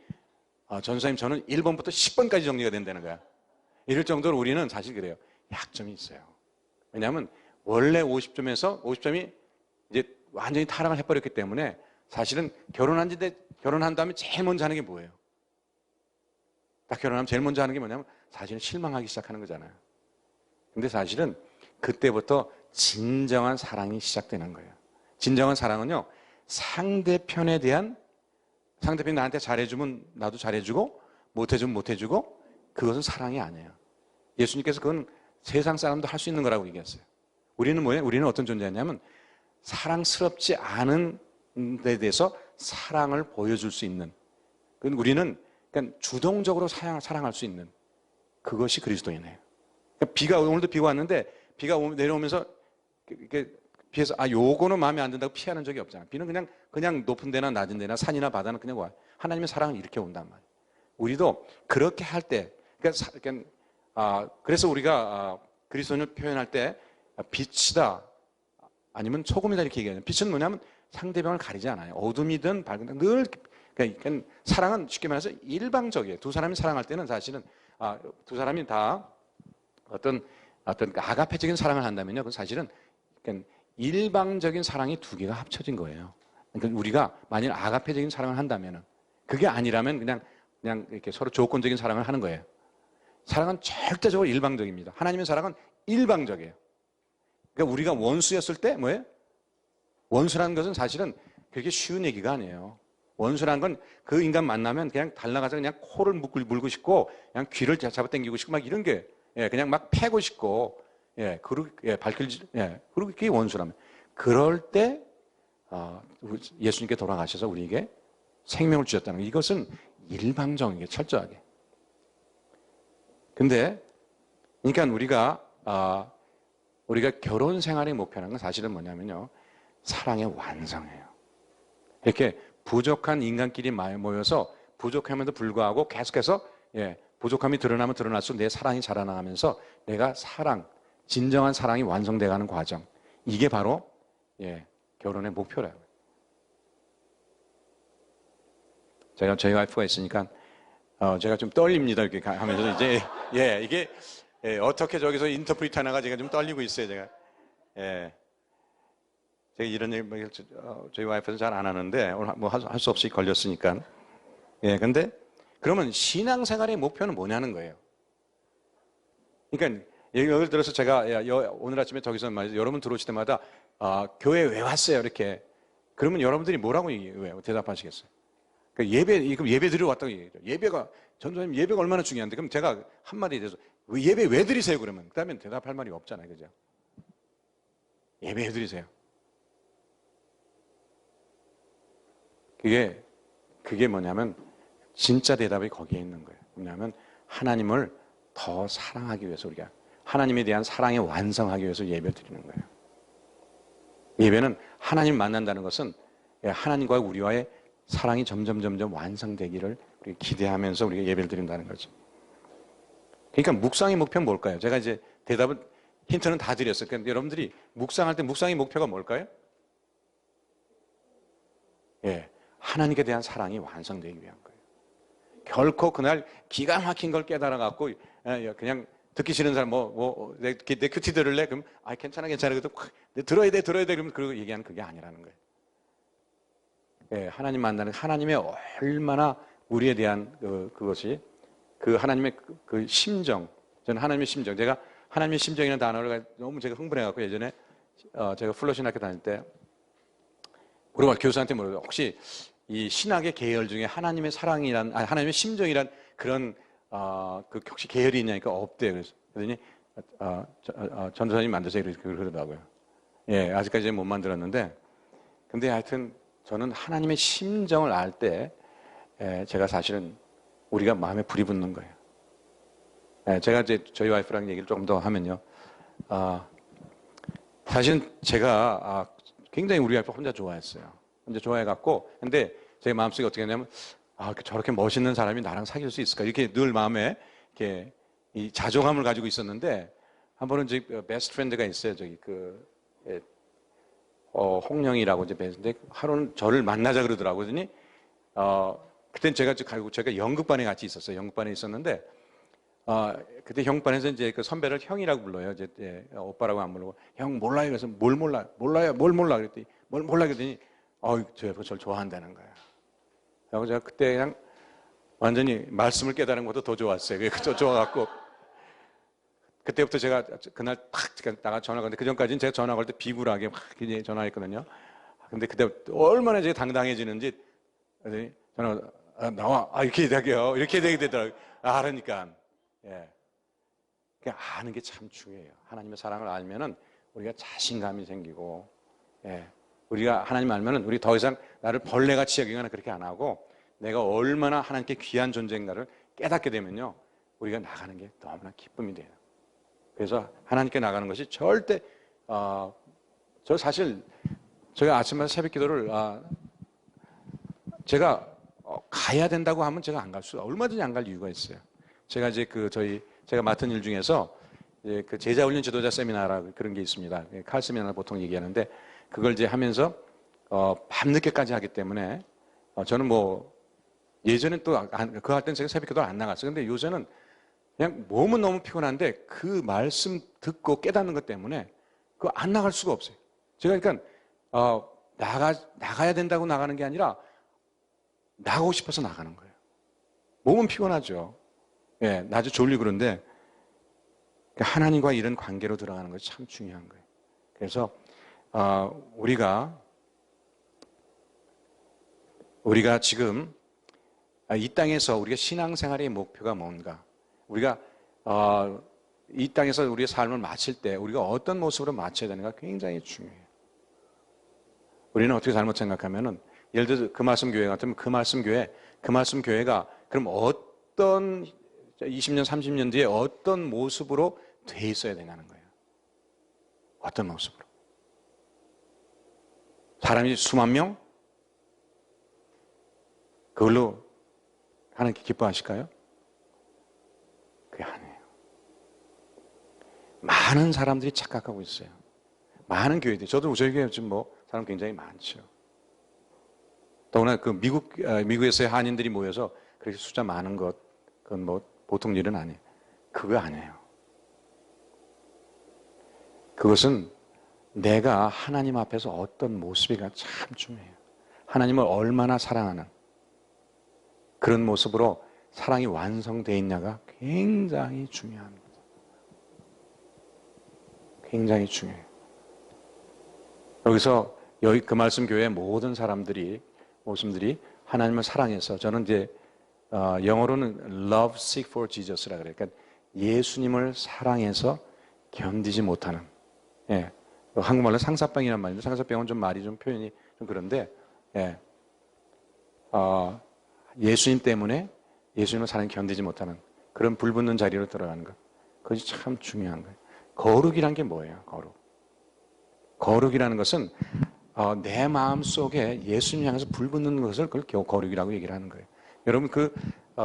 전사님 저는 1번부터 10번까지 정리가 된다는 거야. 이럴 정도로 우리는 사실 그래요. 약점이 있어요. 왜냐하면 원래 50점이 이제 완전히 타락을 해버렸기 때문에 사실은 결혼한 다음에 제일 먼저 하는 게 뭐예요? 딱 결혼하면 제일 먼저 하는 게 뭐냐면 사실은 실망하기 시작하는 거잖아요. 근데 사실은 그때부터 진정한 사랑이 시작되는 거예요. 진정한 사랑은요, 상대편이 나한테 잘해주면 나도 잘해주고, 못해주면 못해주고, 그것은 사랑이 아니에요. 예수님께서 그건 세상 사람도 할 수 있는 거라고 얘기했어요. 우리는 뭐예요? 우리는 어떤 존재냐면, 사랑스럽지 않은 데 대해서 사랑을 보여줄 수 있는, 우리는 그러니까 주동적으로 사랑할 수 있는 그것이 그리스도인이에요. 그러니까 오늘도 비가 왔는데, 비가 내려오면서, 비에서, 요거는 마음에 안 든다고 피하는 적이 없잖아. 비는 그냥 높은 데나 낮은 데나 산이나 바다는 그냥 와요. 하나님의 사랑은 이렇게 온단 말이에요. 우리도 그렇게 할 때, 그래서 우리가, 그리스도인을 표현할 때, 빛이다, 아니면 소금이다 이렇게 얘기하잖아요. 빛은 뭐냐면 상대방을 가리지 않아요. 어둠이든 밝은든 늘, 그러니까 사랑은 쉽게 말해서 일방적이에요. 두 사람이 사랑할 때는 사실은, 두 사람이 다 어떤 아가페적인 사랑을 한다면요. 그건 사실은, 일방적인 사랑이 두 개가 합쳐진 거예요. 그러니까 우리가 만일 아가페적인 사랑을 한다면은 그게 아니라면 그냥 이렇게 서로 조건적인 사랑을 하는 거예요. 사랑은 절대적으로 일방적입니다. 하나님의 사랑은 일방적이에요. 그러니까 우리가 원수였을 때 뭐예요? 원수라는 것은 사실은 그렇게 쉬운 얘기가 아니에요. 원수란 건 그 인간 만나면 그냥 달라가서 그냥 코를 물고 싶고, 그냥 귀를 잡아당기고 싶고, 막 이런 게, 예, 그냥 막 패고 싶고, 예, 그리고, 예, 예, 그리고 그게 원수라면. 그럴 때, 예수님께 돌아가셔서 우리에게 생명을 주셨다는 거. 이것은 일방적이게 철저하게. 근데, 그러니까 우리가 결혼 생활의 목표라는 건 사실은 뭐냐면요. 사랑의 완성이에요. 이렇게 부족한 인간끼리 모여서 부족함에도 불구하고 계속해서, 예, 부족함이 드러나면 드러날수록 내 사랑이 자라나가면서 내가 진정한 사랑이 완성돼가는 과정. 이게 바로, 예, 결혼의 목표라고요. 제가 저희 와이프가 있으니까, 제가 좀 떨립니다. 이렇게 하면서 이제, 예, 이게, 예, 어떻게 저기서 인터프리트 하나가 제가 좀 떨리고 있어요, 제가. 예. 제가 이런 얘기, 저희 와이프는 잘 안 하는데, 오늘 뭐 할 수 없이 걸렸으니까. 예, 근데, 그러면 신앙생활의 목표는 뭐냐는 거예요. 그러니까, 예를 들어서 제가, 오늘 아침에 저기서 말이죠. 여러분 들어오실 때마다, 교회 왜 왔어요? 이렇게. 그러면 여러분들이 뭐라고 대답하시겠어요? 그러니까 예배 드리러 왔다고 얘기해요. 전도사님 예배가 얼마나 중요한데, 그럼 제가 한마디에 대해서, 예배 왜 드리세요? 그러면. 그 다음에 대답할 말이 없잖아요. 그죠? 예배 왜 드리세요? 그게 뭐냐면, 진짜 대답이 거기에 있는 거예요. 뭐냐면, 하나님을 더 사랑하기 위해서 우리가, 하나님에 대한 사랑에 완성하기 위해서 예배를 드리는 거예요. 예배는 하나님 만난다는 것은 하나님과 우리와의 사랑이 점점 완성되기를 우리 기대하면서 우리가 예배를 드린다는 거죠. 그러니까 묵상의 목표는 뭘까요? 제가 이제 힌트는 다 드렸어요. 그러니까 여러분들이 묵상할 때 묵상의 목표가 뭘까요? 예, 하나님께 대한 사랑이 완성되기 위한 거예요. 결코 그날 기가 막힌 걸 깨달아갖고 그냥 듣기 싫은 사람 내 큐티 들을래? 그럼 괜찮아 그래도 들어야 돼 그러면 그러고 얘기하는 그게 아니라는 거예요. 예, 하나님 만나는 하나님의 얼마나 우리에 대한 그것이 그 하나님의 그 심정, 저는 하나님의 심정, 제가 하나님의 심정이라는 단어를 너무 제가 흥분해갖고 예전에 제가 플러신 학교 다닐 때 교수한테 물어요. 혹시 이 신학의 계열 중에 하나님의 하나님의 심정이란 그런 혹시 계열이 있냐니까 없대요. 그랬더니 전도사님 만드세요 그러더라고요. 예, 아직까지 못 만들었는데, 근데 하여튼 저는 하나님의 심정을 알 때 제가 사실은 우리가 마음에 불이 붙는 거예요. 예, 제가 이제 저희 와이프랑 얘기를 조금 더 하면요, 사실은 제가 굉장히 우리 와이프 혼자 좋아했어요. 혼자 좋아해갖고, 근데 제 마음속에 어떻게 했냐면, 저렇게 멋있는 사람이 나랑 사귈 수 있을까? 이렇게 늘 마음에 이렇게 이 자존감을 가지고 있었는데, 한 번은 이제 베스트 프렌드가 있어요. 홍영이라고 이제 베스트인데, 하루는 저를 만나자 그러더라고요. 그러더니, 그땐 제가 연극반에 같이 있었어요. 연극반에 있었는데, 그때 형반에서 이제 그 선배를 형이라고 불러요. 이제 오빠라고 안 부르고, 형 몰라요. 그래서 뭘 몰라? 몰라요. 뭘 몰라? 그랬더니, 뭘 몰라? 그랬더니, 저 옆에서 저를 좋아한다는 거예요. 그래서 제가 그때 그냥 완전히 말씀을 깨달은 것도 더 좋았어요. 그게 좋아갖고. 그때부터 제가 그날 탁 나가 전화 걸는데, 그 전까지는 제가 전화 걸 때 비굴하게 막 전화했거든요. 근데 그때 얼마나 제가 당당해지는지, 그랬더니 전화, 나와. 이렇게 되게요. 이렇게 되게 되더라고요. 그러니까. 예. 그러니까 아는 게 참 중요해요. 하나님의 사랑을 알면은 우리가 자신감이 생기고, 예. 우리가 하나님 알면은 우리 더 이상 나를 벌레같이 여기거나 그렇게 안 하고, 내가 얼마나 하나님께 귀한 존재인가를 깨닫게 되면요, 우리가 나가는 게 너무나 기쁨이 돼요. 그래서 하나님께 나가는 것이 절대, 저 사실, 저희가 아침마다 새벽 기도를, 제가 가야 된다고 하면 제가 안 갈 얼마든지 안 갈 이유가 있어요. 제가 이제 제가 맡은 일 중에서 이제 그 제자훈련 지도자 세미나라고 그런 게 있습니다. 칼 세미나를 보통 얘기하는데, 그걸 이제 하면서, 밤늦게까지 하기 때문에, 저는 예전엔 또, 그거 할 땐 제가 새벽 기도를 안 나갔어요. 근데 요새는 그냥 몸은 너무 피곤한데 그 말씀 듣고 깨닫는 것 때문에 그거 안 나갈 수가 없어요. 제가 그러니까, 나가야 된다고 나가는 게 아니라 나가고 싶어서 나가는 거예요. 몸은 피곤하죠. 예, 낮에 졸리고 그런데 하나님과 이런 관계로 들어가는 것이 참 중요한 거예요. 그래서 우리가 우리가 지금 이 땅에서 우리가 신앙생활의 목표가 뭔가, 우리가 이 땅에서 우리의 삶을 마칠 때 우리가 어떤 모습으로 마쳐야 되는가 굉장히 중요해요. 우리는 어떻게 잘못 생각하면은, 예를 들어서 그 말씀 교회 같으면 그 말씀 교회가 그럼 어떤 20년, 30년 뒤에 어떤 모습으로 돼 있어야 되냐는 거예요. 어떤 모습으로. 사람이 수만 명? 그걸로 하나님께 기뻐하실까요? 그게 아니에요. 많은 사람들이 착각하고 있어요. 많은 교회들. 저도 저희 교회 지금 사람 굉장히 많죠. 더구나 그 미국에서의 한인들이 모여서 그렇게 숫자 많은 것, 그건 보통 일은 아니에요. 그거 아니에요. 그것은 내가 하나님 앞에서 어떤 모습이가 참 중요해요. 하나님을 얼마나 사랑하는 그런 모습으로 사랑이 완성되어 있냐가 굉장히 중요합니다. 굉장히 중요해요. 여기서 그 말씀 교회의 모든 모습들이 하나님을 사랑해서, 저는 이제 영어로는 love sick for Jesus라 그래요. 그러니까 예수님을 사랑해서 견디지 못하는, 예. 한국말로 상사병이란 말인데, 상사병은 좀 말이 좀 표현이 좀 그런데, 예. 예수님 때문에 예수님을 사랑해 견디지 못하는 그런 불붙는 자리로 들어가는 것. 그것이 참 중요한 거예요. 거룩이란 게 뭐예요? 거룩이라는 것은 내 마음 속에 예수님 향해서 불붙는 것을 그걸 거룩이라고 얘기를 하는 거예요. 여러분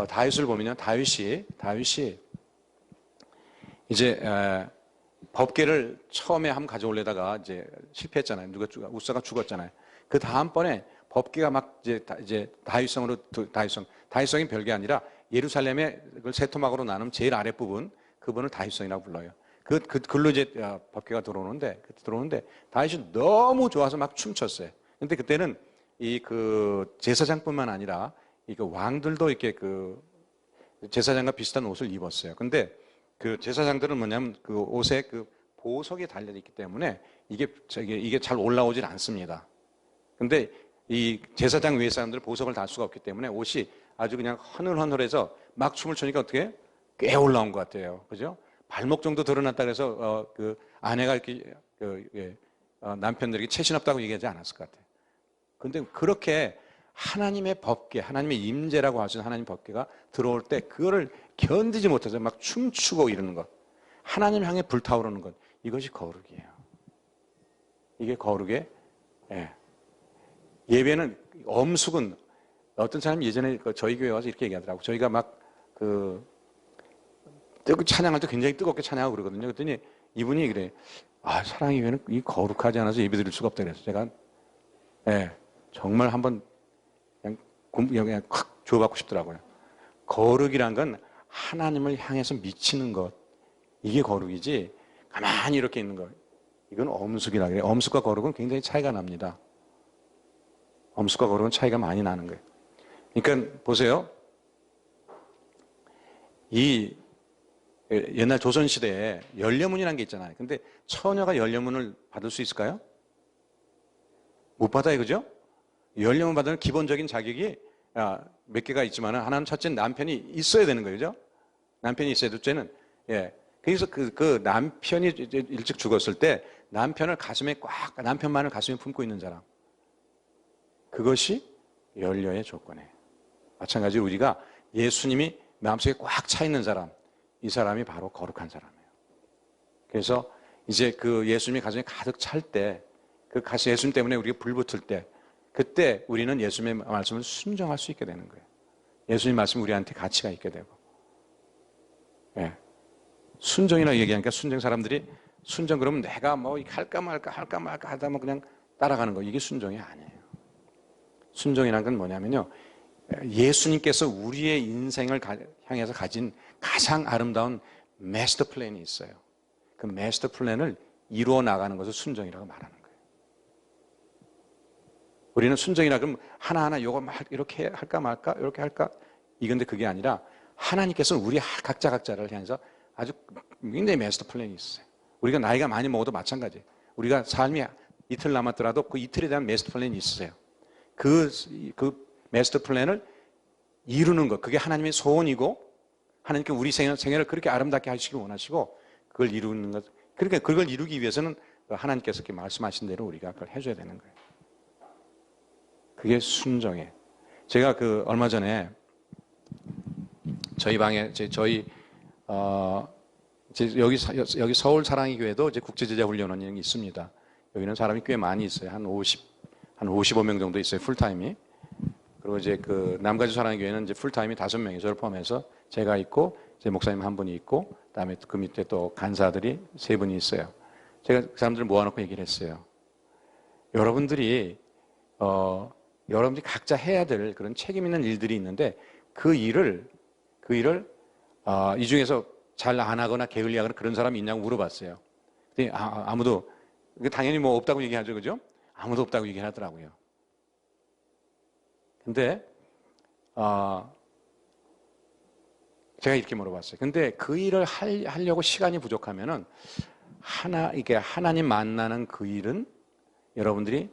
다윗을 보면요, 다윗이 이제 법궤를 처음에 한번 가져오려다가 이제 실패했잖아요. 우사가 죽었잖아요. 그 다음번에 법궤가 막 이제 다윗성이 별게 아니라 예루살렘의 그 세 토막으로 나눈 제일 아랫부분, 그분을 다윗성이라고 불러요. 글로 이제 법궤가 들어오는데 다윗이 너무 좋아서 막 춤췄어요. 근데 그때는 제사장뿐만 아니라 그 왕들도 이렇게 제사장과 비슷한 옷을 입었어요. 근데 그 제사장들은 뭐냐면 그 옷에 그 보석이 달려 있기 때문에 이게 잘 올라오질 않습니다. 근데 이 제사장 위에 사람들은 보석을 달 수가 없기 때문에 옷이 아주 그냥 허늘허늘해서 막 춤을 추니까 어떻게 꽤 올라온 것 같아요. 그죠? 발목 정도 드러났다 그래서 그 아내가 이렇게 남편들에게 채신 없다고 얘기하지 않았을 것 같아요. 그런데 그렇게 하나님의 법궤, 하나님의 임재라고 하시는 하나님 법궤가 들어올 때 그거를 견디지 못해서 막 춤추고 이러는 것, 하나님 향해 불타오르는 것, 이것이 거룩이에요. 이게 거룩의, 예배는, 엄숙은, 어떤 사람이 예전에 저희 교회 와서 이렇게 얘기하더라고요. 저희가 막 찬양할 때 굉장히 뜨겁게 찬양하고 그러거든요. 그랬더니 이분이 그래, 사랑의 교회는 이 거룩하지 않아서 예배 드릴 수가 없다 그래서 제가 정말 한번 그냥 확 줘받고 싶더라고요. 거룩이란 건 하나님을 향해서 미치는 것, 이게 거룩이지 가만히 이렇게 있는 것, 이건 엄숙이라 그래요. 엄숙과 거룩은 굉장히 차이가 납니다. 엄숙과 거룩은 차이가 많이 나는 거예요. 그러니까 보세요. 이 옛날 조선시대에 연례문이라는 게 있잖아요. 근데 처녀가 연례문을 받을 수 있을까요? 못 받아요. 그죠? 연례문 받는 기본적인 자격이 몇 개가 있지만 하나는 첫째는 남편이 있어야 되는 거예요. 그죠? 남편이 있어야 둘째는 그래서 그 남편이 일찍 죽었을 때 남편만을 가슴에 품고 있는 사람, 그것이 연례의 조건이에요. 마찬가지로 우리가 예수님이 마음속에 꽉 차 있는 사람, 이 사람이 바로 거룩한 사람이에요. 그래서 이제 그 예수님이 가슴에 가득 찰 때, 그 예수님 때문에 우리가 불붙을 때, 그때 우리는 예수님의 말씀을 순종할 수 있게 되는 거예요. 예수님 말씀이 우리한테 가치가 있게 되고. 순종이라고 얘기하니까 사람들이 순종 그러면 내가 할까 말까 하다 그냥 따라가는 거, 이게 순종이 아니에요. 순종이라는 건 뭐냐면요, 예수님께서 우리의 인생을 향해서 가진 가장 아름다운 마스터 플랜이 있어요. 그 마스터 플랜을 이루어 나가는 것을 순종이라고 말하는 거예요. 우리는 순종이라 그러면 하나하나 이렇게 할까 말까, 이렇게 할까, 이건데 그게 아니라 하나님께서는 우리 각자를 향해서 아주 굉장히 마스터 플랜이 있어요. 우리가 나이가 많이 먹어도 마찬가지예요. 우리가 삶이 이틀 남았더라도 그 이틀에 대한 마스터 플랜이 있으세요. 그 마스터 플랜을 이루는 것, 그게 하나님의 소원이고 하나님께 우리 생애를 그렇게 아름답게 하시길 원하시고 그걸 이루는 것. 그러니까 그걸 이루기 위해서는 하나님께서 이렇게 말씀하신 대로 우리가 그걸 해줘야 되는 거예요. 그게 순종이에요. 제가 얼마 전에 저희 방에 여기 서울 사랑의 교회도 이제 국제제자 훈련원이 있습니다. 여기는 사람이 꽤 많이 있어요. 한 55명 정도 있어요. 풀타임이. 그리고 이제 남가주 사랑의 교회는 이제 풀타임이 5명이 저를 포함해서 제가 있고 제 목사님 한 분이 있고 그다음에 그 밑에 또 간사들이 3분이 있어요. 제가 그 사람들을 모아놓고 얘기를 했어요. 여러분들이 각자 해야 될 그런 책임 있는 일들이 있는데 그 일을 이 중에서 잘 안 하거나 게을리하거나 그런 사람이 있냐고 물어봤어요. 근데 아무도 당연히 뭐 없다고 얘기하죠, 그죠? 아무도 없다고 얘기하더라고요. 근데 제가 이렇게 물어봤어요. 근데 그 일을 하려고 시간이 부족하면은 이게 하나님 만나는 그 일은 여러분들이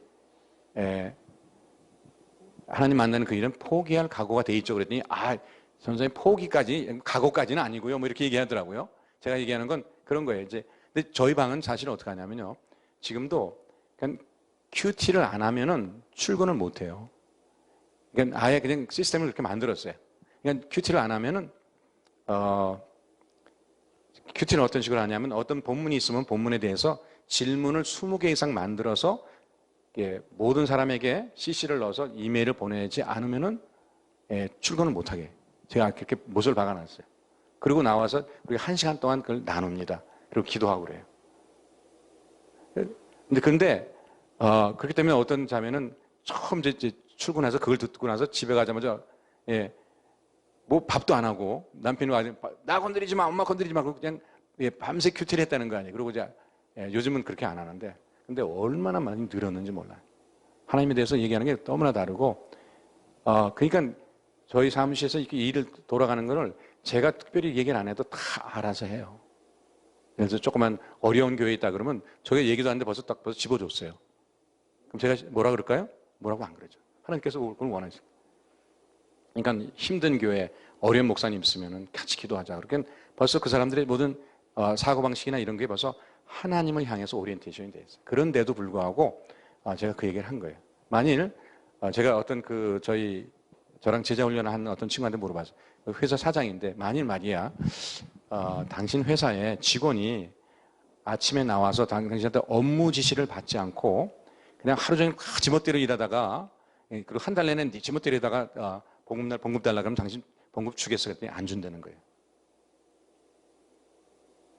하나님 만나는 그 일은 포기할 각오가 돼 있죠. 그랬더니 선생님 각오까지는 아니고요. 뭐 이렇게 얘기하더라고요. 제가 얘기하는 건 그런 거예요. 이제 근데 저희 방은 사실 어떻게 하냐면요. 지금도 그냥 큐티를 안 하면은 출근을 못 해요. 그러니까 아예 그냥 시스템을 그렇게 만들었어요. 그러니까 큐티를 안 하면은 큐티는 어떤 식으로 하냐면 어떤 본문이 있으면 본문에 대해서 질문을 20개 이상 만들어서 모든 사람에게 CC를 넣어서 이메일을 보내지 않으면은 출근을 못 하게 제가 그렇게 못을 박아놨어요. 그리고 나와서 우리가 1시간 동안 그걸 나눕니다. 그리고 기도하고 그래요. 근데 그렇기 때문에 어떤 자매는 처음 이제 출근해서 그걸 듣고 나서 집에 가자마자 뭐 밥도 안 하고 남편이 와서 나 건드리지 마, 엄마 건드리지 마. 그냥 밤새 큐티를 했다는 거 아니에요. 그리고 이제 요즘은 그렇게 안 하는데, 근데 얼마나 많이 늘었는지 몰라요. 하나님에 대해서 얘기하는 게 너무나 다르고, 그러니까 저희 사무실에서 이렇게 일을 돌아가는 거를 제가 특별히 얘기를 안 해도 다 알아서 해요. 그래서 조그만 어려운 교회 있다 그러면 저게 얘기도 안 했는데 벌써 집어줬어요. 그럼 제가 뭐라 그럴까요? 뭐라고 안 그러죠. 하나님께서 그걸 원하시고. 그러니까 힘든 교회, 어려운 목사님 있으면 같이 기도하자. 그러니까 벌써 그 사람들의 모든 사고방식이나 이런 게 벌써 하나님을 향해서 오리엔테이션이 되어 있어요. 그런데도 불구하고 제가 그 얘기를 한 거예요. 만일 제가 어떤 저랑 제자훈련을 하는 어떤 친구한테 물어봤어요. 회사 사장인데 만일 말이야 당신 회사에 직원이 아침에 나와서 당신한테 업무 지시를 받지 않고 그냥 하루 종일 지멋대로 일하다가 그리고 한 달 내내 지멋대로 일하다가 봉급날 봉급 달라 그러면 당신 봉급 주겠어 그랬더니 안 준다는 거예요.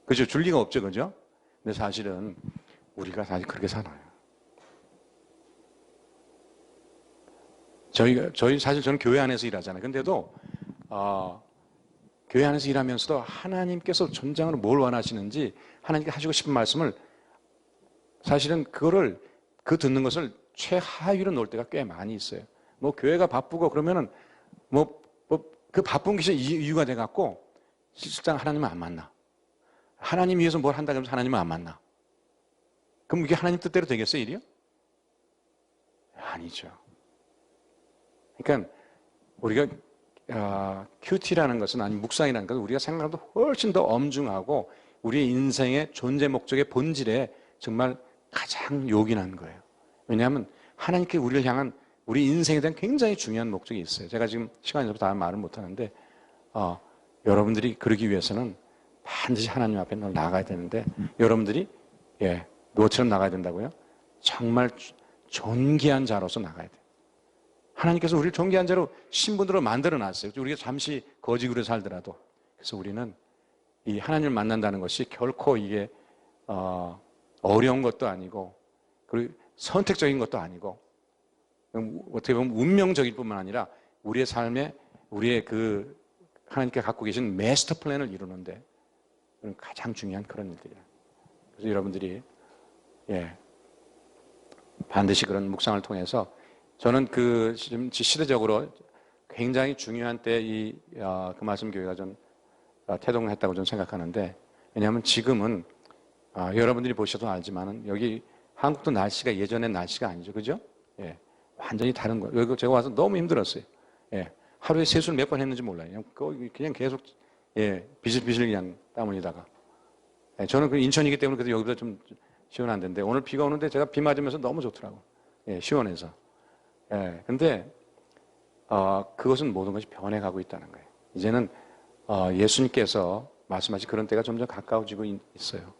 그죠? 줄 리가 없죠, 그죠? 근데 사실은 우리가 사실 그렇게 살아요. 저는 교회 안에서 일하잖아요. 근데도 교회 안에서 일하면서도 하나님께서 전장으로 뭘 원하시는지 하나님께 하시고 싶은 말씀을 사실은 그 듣는 것을 최하위로 놓을 때가 꽤 많이 있어요. 뭐 교회가 바쁘고 그러면은 그 바쁜 것이 이유가 돼갖고 실상 하나님은 안 만나. 하나님 위해서 뭘 한다 그러면 하나님은 안 만나. 그럼 이게 하나님 뜻대로 되겠어요, 일이요? 아니죠. 그러니까 우리가 큐티라는 것은 아니 묵상이라는 것은 우리가 생각보다 훨씬 더 엄중하고 우리의 인생의 존재 목적의 본질에 정말 가장 요긴한 거예요. 왜냐하면 하나님께 우리를 향한 우리 인생에 대한 굉장히 중요한 목적이 있어요. 제가 지금 시간이 없어서 다 말을 못하는데 여러분들이 그러기 위해서는 반드시 하나님 앞에 나가야 되는데 여러분들이 누구처럼 나가야 된다고요? 정말 존귀한 자로서 나가야 돼요. 하나님께서 우리를 존귀한 자로 신분으로 만들어놨어요. 우리가 잠시 거지구로 살더라도. 그래서 우리는 이 하나님을 만난다는 것이 결코 이게 어려운 것도 아니고 그리고 선택적인 것도 아니고 어떻게 보면 운명적일 뿐만 아니라 우리의 삶에 우리의 하나님께 갖고 계신 마스터 플랜을 이루는데 가장 중요한 그런 일들이에요. 그래서 여러분들이 반드시 그런 묵상을 통해서 저는 지금 시대적으로 굉장히 중요한 때 그 말씀 교회가 좀 태동을 했다고 저는 생각하는데 왜냐하면 지금은 여러분들이 보셔도 알지만은 여기 한국도 날씨가 예전의 날씨가 아니죠, 그죠? 완전히 다른 거예요. 여기 제가 와서 너무 힘들었어요. 예. 하루에 세수를 몇 번 했는지 몰라요. 그냥 계속, 예, 비실비실 그냥 땀 흘리다가. 예, 저는 그 인천이기 때문에 그래도 여기보다 좀 시원한 데인데, 오늘 비가 오는데 제가 비 맞으면서 너무 좋더라고. 예, 시원해서. 예, 근데, 그것은 모든 것이 변해가고 있다는 거예요. 이제는, 예수님께서 말씀하신 그런 때가 점점 가까워지고 있어요.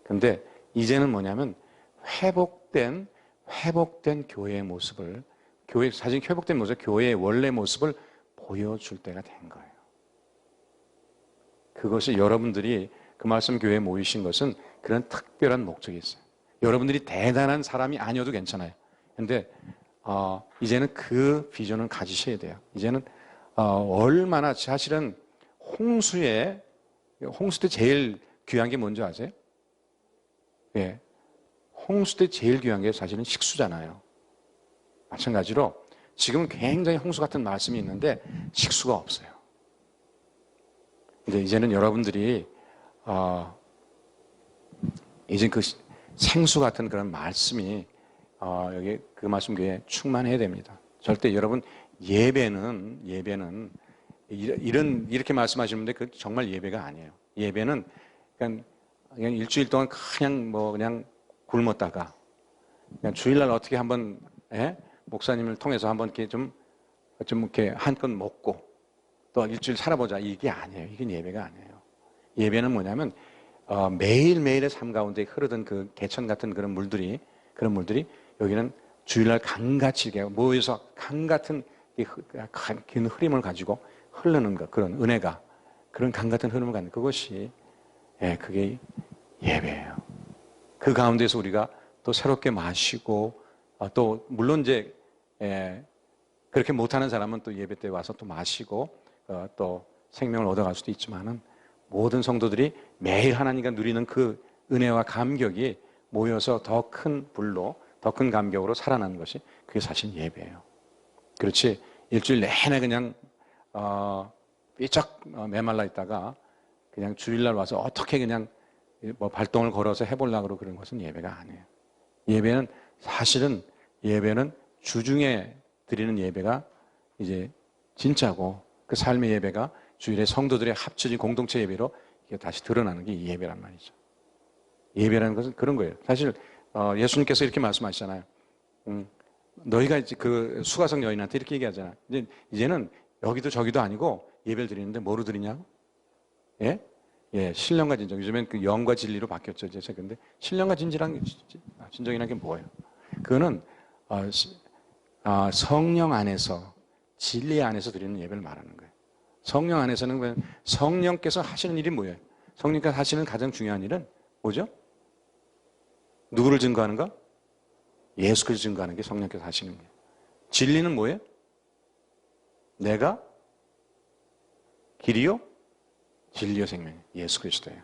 근데, 이제는 뭐냐면, 회복된 교회의 모습을, 사실 회복된 모습, 교회의 원래 모습을 보여줄 때가 된 거예요. 그것이 여러분들이 그 말씀 교회에 모이신 것은 그런 특별한 목적이 있어요. 여러분들이 대단한 사람이 아니어도 괜찮아요. 근데, 이제는 그 비전을 가지셔야 돼요. 이제는, 얼마나, 사실은 홍수 때 제일 귀한 게 뭔지 아세요? 예. 홍수 때 제일 귀한 게 사실은 식수잖아요. 마찬가지로 지금은 굉장히 홍수 같은 말씀이 있는데 식수가 없어요. 이제는 여러분들이 이제 그 생수 같은 그런 말씀이 여기 그 말씀 교회에 충만해야 됩니다. 절대 여러분 예배는 이렇게 말씀하시는데 그 정말 예배가 아니에요. 예배는 그냥 일주일 동안 그냥 굶었다가 그냥 주일날 어떻게 한번 목사님을 통해서 한번 이렇게 좀 이렇게 한껏 먹고 또 일주일 살아보자 이게 아니에요. 이게 예배가 아니에요. 예배는 뭐냐면 매일매일의 삶 가운데 흐르던 그 개천 같은 그런 물들이 여기는 주일날 강같이 이렇게 모여서 강 같은 긴 흐름을 가지고 흐르는 것, 그런 은혜가 그런 강 같은 흐름을 갖는 그것이 그게 예배예요. 그 가운데서 우리가 또 새롭게 마시고 또 물론 이제 그렇게 못하는 사람은 또 예배 때 와서 또 마시고 또 생명을 얻어갈 수도 있지만은 모든 성도들이 매일 하나님과 누리는 그 은혜와 감격이 모여서 더 큰 불로 더 큰 감격으로 살아나는 것이 그게 사실 예배예요. 그렇지 일주일 내내 그냥 삐쩍 메말라 있다가 그냥 주일날 와서 어떻게 그냥 뭐 발동을 걸어서 해보려고 그런 것은 예배가 아니에요. 예배는 사실은 주중에 드리는 예배가 이제 진짜고 그 삶의 예배가 주일에 성도들의 합쳐진 공동체 예배로 이게 다시 드러나는 게 이 예배란 말이죠. 예배라는 것은 그런 거예요. 사실 예수님께서 이렇게 말씀하시잖아요. 너희가 이제 그 수가성 여인한테 이렇게 얘기하잖아. 이제는 여기도 저기도 아니고 예배를 드리는데 뭐로 드리냐고? 예? 예, 신령과 진정. 요즘엔 그 영과 진리로 바뀌었죠. 이제 근데 신령과 진정이라는 게 뭐예요? 그거는 성령 안에서 진리 안에서 드리는 예배를 말하는 거예요. 성령 안에서는 성령께서 하시는 일이 뭐예요? 성령께서 하시는 가장 중요한 일은 뭐죠? 누구를 증거하는가? 예수 그리스도 증거하는 게 성령께서 하시는 거예요. 진리는 뭐예요? 내가 길이요? 진리요 생명이에요. 예수 그리스도예요.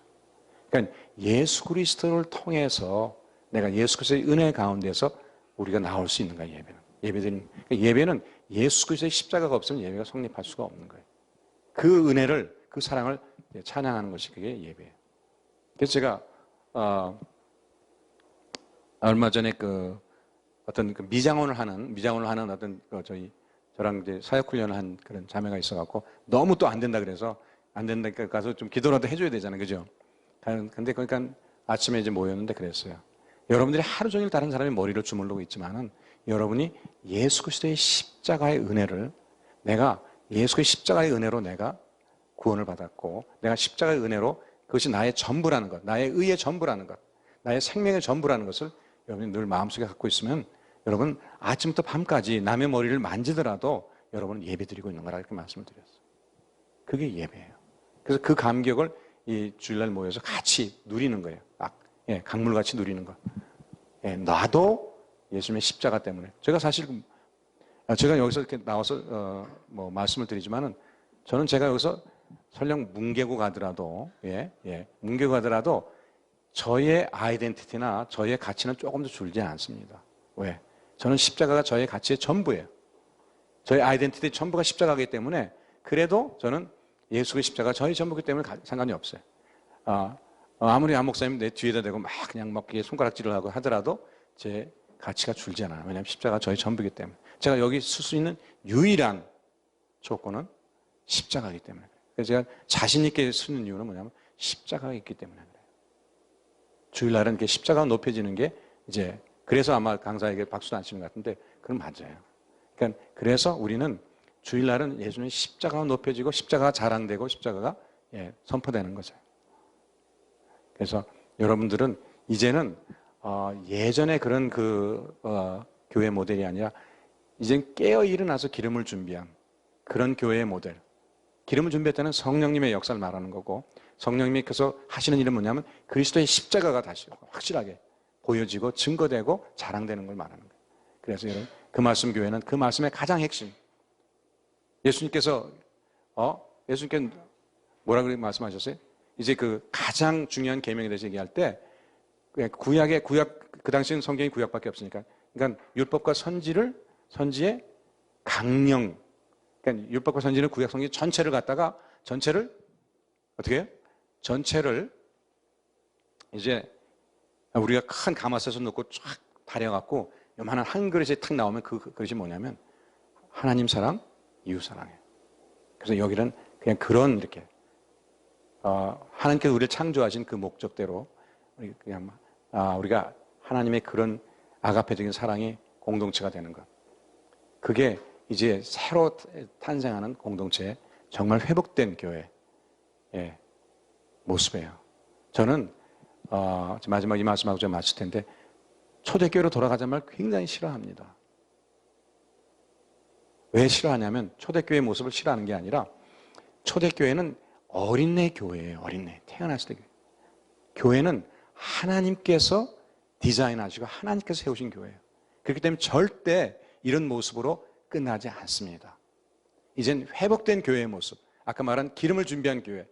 그러니까 예수 그리스도를 통해서 내가 예수 그리스도의 은혜 가운데서 우리가 나올 수 있는 거예요. 예배는 예수 그리스도의 십자가가 없으면 예배가 성립할 수가 없는 거예요. 그 은혜를, 그 사랑을 찬양하는 것이 그게 예배예요. 그래서 제가 얼마 전에 어떤 미장원을 하는 어떤 저랑 이제 사역 훈련을 한 그런 자매가 있어갖고 너무 또 안 된다 그래서 안 된다니까 가서 좀 기도라도 해줘야 되잖아요, 그죠? 근데 그러니까 아침에 이제 모였는데 그랬어요. 여러분들이 하루 종일 다른 사람의 머리를 주물르고 있지만은 여러분이 예수 그리스도의 십자가의 은혜를 내가 예수의 십자가의 은혜로 내가 구원을 받았고 내가 십자가의 은혜로 그것이 나의 전부라는 것, 나의 의의 전부라는 것, 나의 생명의 전부라는 것을 여러분이 늘 마음속에 갖고 있으면 여러분 아침부터 밤까지 남의 머리를 만지더라도 여러분은 예배드리고 있는 거라 이렇게 말씀을 드렸어요. 그게 예배예요. 그래서 그 감격을 이 주일날 모여서 같이 누리는 거예요. 강물같이 누리는 것. 나도 예수님의 십자가 때문에. 제가 사실 제가 여기서 이렇게 나와서 말씀을 드리지만은 저는 제가 여기서 설령 뭉개고 가더라도 뭉개고 가더라도 저의 아이덴티티나 저의 가치는 조금 더 줄지 않습니다. 왜? 저는 십자가가 저의 가치의 전부예요. 저의 아이덴티티 전부가 십자가이기 때문에 그래도 저는 예수의 십자가 저희 전부기 때문에 상관이 없어요. 아무리 안 목사님 내 뒤에다 대고 그냥 막 손가락질을 하고 하더라도 제 가치가 줄지 않아요. 왜냐하면 십자가가 저의 전부이기 때문에. 제가 여기 쓸 수 있는 유일한 조건은 십자가이기 때문에. 그래서 제가 자신 있게 쓰는 이유는 뭐냐면 십자가가 있기 때문에 그래요. 주일날은 이렇게 십자가가 높여지는 게 이제 그래서 아마 강사에게 박수도 안 치는 것 같은데 그건 맞아요. 그러니까 그래서 우리는 주일날은 예수님의 십자가가 높여지고 십자가가 자랑되고 십자가가 선포되는 거죠. 그래서 여러분들은 이제는 예전에 그런 교회 모델이 아니라 이젠 깨어 일어나서 기름을 준비한 그런 교회의 모델. 기름을 준비했다는 성령님의 역사를 말하는 거고 성령님께서 하시는 일은 뭐냐면 그리스도의 십자가가 다시 확실하게 보여지고 증거되고 자랑되는 걸 말하는 거예요. 그래서 여러분 그 말씀 교회는 그 말씀의 가장 핵심. 예수님께서 뭐라고 말씀하셨어요? 이제 그 가장 중요한 계명에 대해서 얘기할 때 구약 그 당시에는 성경이 구약밖에 없으니까 그러니까 율법과 선지의 강령. 그러니까 율법과 선지는 구약 성경 전체를 갖다가 전체를 어떻게 해요? 전체를 이제 우리가 큰 가마솥에 넣고 쫙 달여갖고 요만한 한 그릇이 탁 나오면 그 그릇이 뭐냐면 하나님 사랑, 이웃 사랑이에요. 그래서 여기는 그냥 그런 이렇게 하나님께서 우리를 창조하신 그 목적대로 우리가 하나님의 그런 아가페적인 사랑이 공동체가 되는 것. 그게 이제 새로 탄생하는 공동체의 정말 회복된 교회의 모습이에요. 저는 마지막 이 말씀하고 좀 마칠 텐데 초대교회로 돌아가자는 말 굉장히 싫어합니다. 왜 싫어하냐면 초대교회의 모습을 싫어하는 게 아니라 초대교회는 어린애 교회예요. 어린애. 태어났을 때 교회는 하나님께서 디자인하시고 하나님께서 세우신 교회예요. 그렇기 때문에 절대 이런 모습으로 끝나지 않습니다. 이젠 회복된 교회의 모습, 아까 말한 기름을 준비한 교회,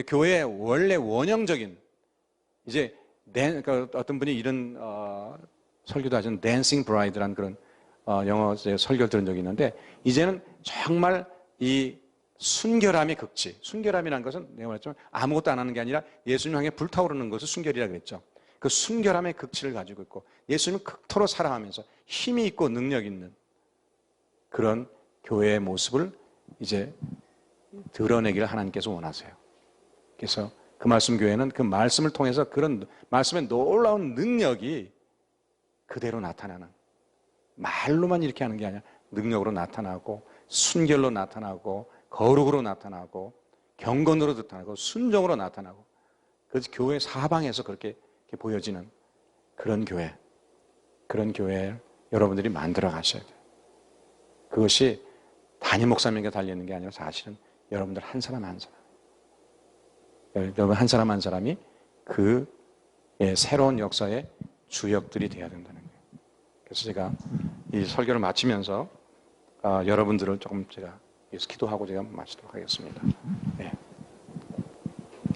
교회의 원래 원형적인 이제 그러니까 어떤 분이 이런 설교도 하시는 댄싱 브라이드라는 그런 영어 설교를 들은 적이 있는데 이제는 정말 이 순결함의 극치, 순결함이라는 것은 내가 말했지만 아무것도 안 하는 게 아니라 예수님 향해 불타오르는 것을 순결이라고 그랬죠. 그 순결함의 극치를 가지고 있고 예수님을 극토로 사랑하면서 힘이 있고 능력 있는 그런 교회의 모습을 이제 드러내기를 하나님께서 원하세요. 그래서 그 말씀 교회는 그 말씀을 통해서 그런 말씀의 놀라운 능력이 그대로 나타나는 말로만 이렇게 하는 게 아니라 능력으로 나타나고 순결로 나타나고 거룩으로 나타나고 경건으로 나타나고 순종으로 나타나고 그래서 교회 사방에서 그렇게 보여지는 그런 교회 여러분들이 만들어 가셔야 돼요. 그것이 단임 목사님에게 달려있는 게 아니라 사실은 여러분들 한 사람 한 사람 여러분 한 사람 한 사람이 그 새로운 역사의 주역들이 돼야 된다는 거예요. 그래서 제가 이 설교를 마치면서 여러분들을 조금 제가 위해서 기도하고 제가 마치도록 하겠습니다. 네.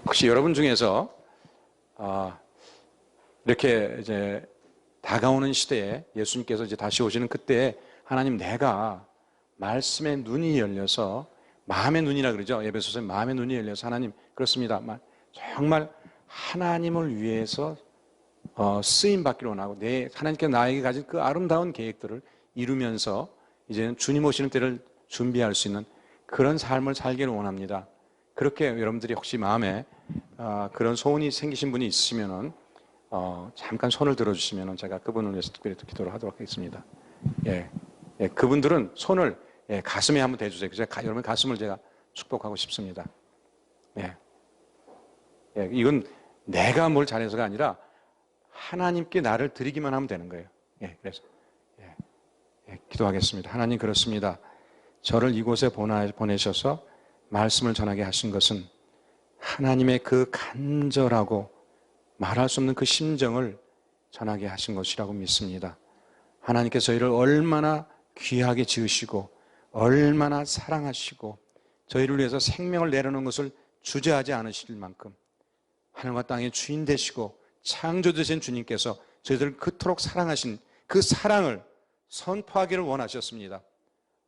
혹시 여러분 중에서 이렇게 이제 다가오는 시대에 예수님께서 이제 다시 오시는 그때에 하나님 내가 말씀의 눈이 열려서 마음의 눈이라 그러죠. 에베소서에 마음의 눈이 열려서 하나님 그렇습니다. 정말 하나님을 위해서 쓰임 받기를 원하고 하나님께서 나에게 가진 그 아름다운 계획들을 이루면서 이제는 주님 오시는 때를 준비할 수 있는 그런 삶을 살기를 원합니다. 그렇게 여러분들이 혹시 마음에 그런 소원이 생기신 분이 있으면은 잠깐 손을 들어주시면은 제가 그분을 위해서 특별히 기도를 하도록 하겠습니다. 그분들은 손을 가슴에 한번 대주세요. 그래서 여러분 가슴을 제가 축복하고 싶습니다. 이건 내가 뭘 잘해서가 아니라 하나님께 나를 드리기만 하면 되는 거예요. 그래서 기도하겠습니다. 하나님 그렇습니다. 저를 이곳에 보내셔서 말씀을 전하게 하신 것은 하나님의 그 간절하고 말할 수 없는 그 심정을 전하게 하신 것이라고 믿습니다. 하나님께서 저희를 얼마나 귀하게 지으시고 얼마나 사랑하시고 저희를 위해서 생명을 내려놓은 것을 주저하지 않으실 만큼 하늘과 땅의 주인 되시고 창조되신 주님께서 저희들을 그토록 사랑하신 그 사랑을 선포하기를 원하셨습니다.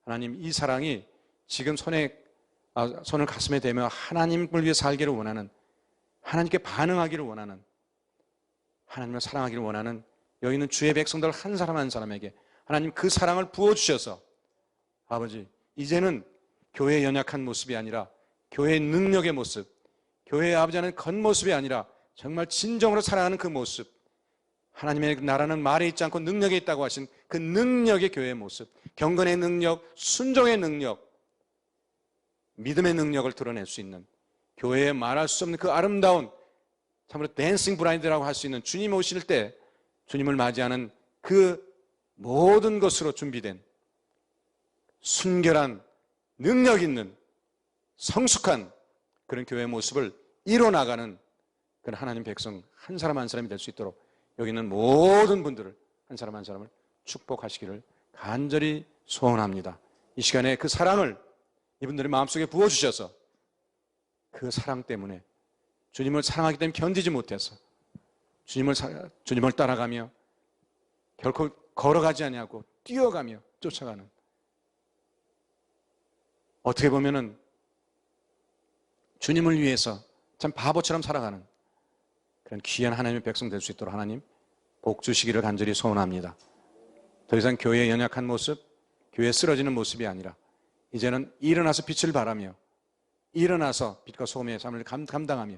하나님 이 사랑이 지금 손을 가슴에 대며 하나님을 위해 살기를 원하는 하나님께 반응하기를 원하는 하나님을 사랑하기를 원하는 여기 있는 주의 백성들 한 사람 한 사람에게 하나님 그 사랑을 부어주셔서 아버지 이제는 교회의 연약한 모습이 아니라 교회의 능력의 모습, 교회의 아버지 하는 겉모습이 아니라 정말 진정으로 사랑하는 그 모습, 하나님의 나라는 말에 있지 않고 능력에 있다고 하신 그 능력의 교회의 모습, 경건의 능력, 순종의 능력, 믿음의 능력을 드러낼 수 있는 교회에 말할 수 없는 그 아름다운 참으로 댄싱 브라이드라고 할 수 있는 주님 오실 때 주님을 맞이하는 그 모든 것으로 준비된 순결한 능력 있는 성숙한 그런 교회의 모습을 이뤄나가는 그런 하나님 백성 한 사람 한 사람이 될 수 있도록 여기 있는 모든 분들을 한 사람 한 사람을 축복하시기를 간절히 소원합니다. 이 시간에 그 사랑을 이분들의 마음속에 부어주셔서 그 사랑 때문에 주님을 사랑하기 때문에 견디지 못해서 주님을 따라가며 결코 걸어가지 아니하고 뛰어가며 쫓아가는 어떻게 보면은 주님을 위해서 참 바보처럼 살아가는 그런 귀한 하나님의 백성 될 수 있도록 하나님 복 주시기를 간절히 소원합니다. 더 이상 교회의 연약한 모습, 교회에 쓰러지는 모습이 아니라 이제는 일어나서 빛을 발하며 일어나서 빛과 소금의 삶을 감당하며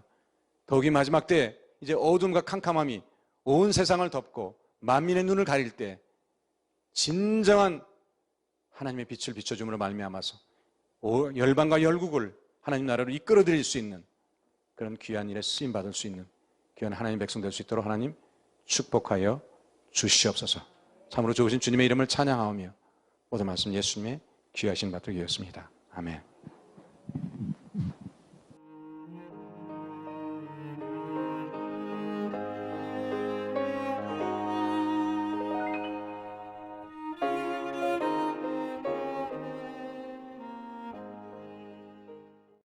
더욱이 마지막 때 이제 어둠과 캄캄함이 온 세상을 덮고 만민의 눈을 가릴 때 진정한 하나님의 빛을 비춰줌으로 말미암아서 열방과 열국을 하나님 나라로 이끌어드릴 수 있는 그런 귀한 일에 쓰임받을 수 있는 귀한 하나님 백성 될 수 있도록 하나님 축복하여 주시옵소서. 참으로 좋으신 주님의 이름을 찬양하오며 모든 말씀 예수님의 귀하신 받들기였습니다. 아멘.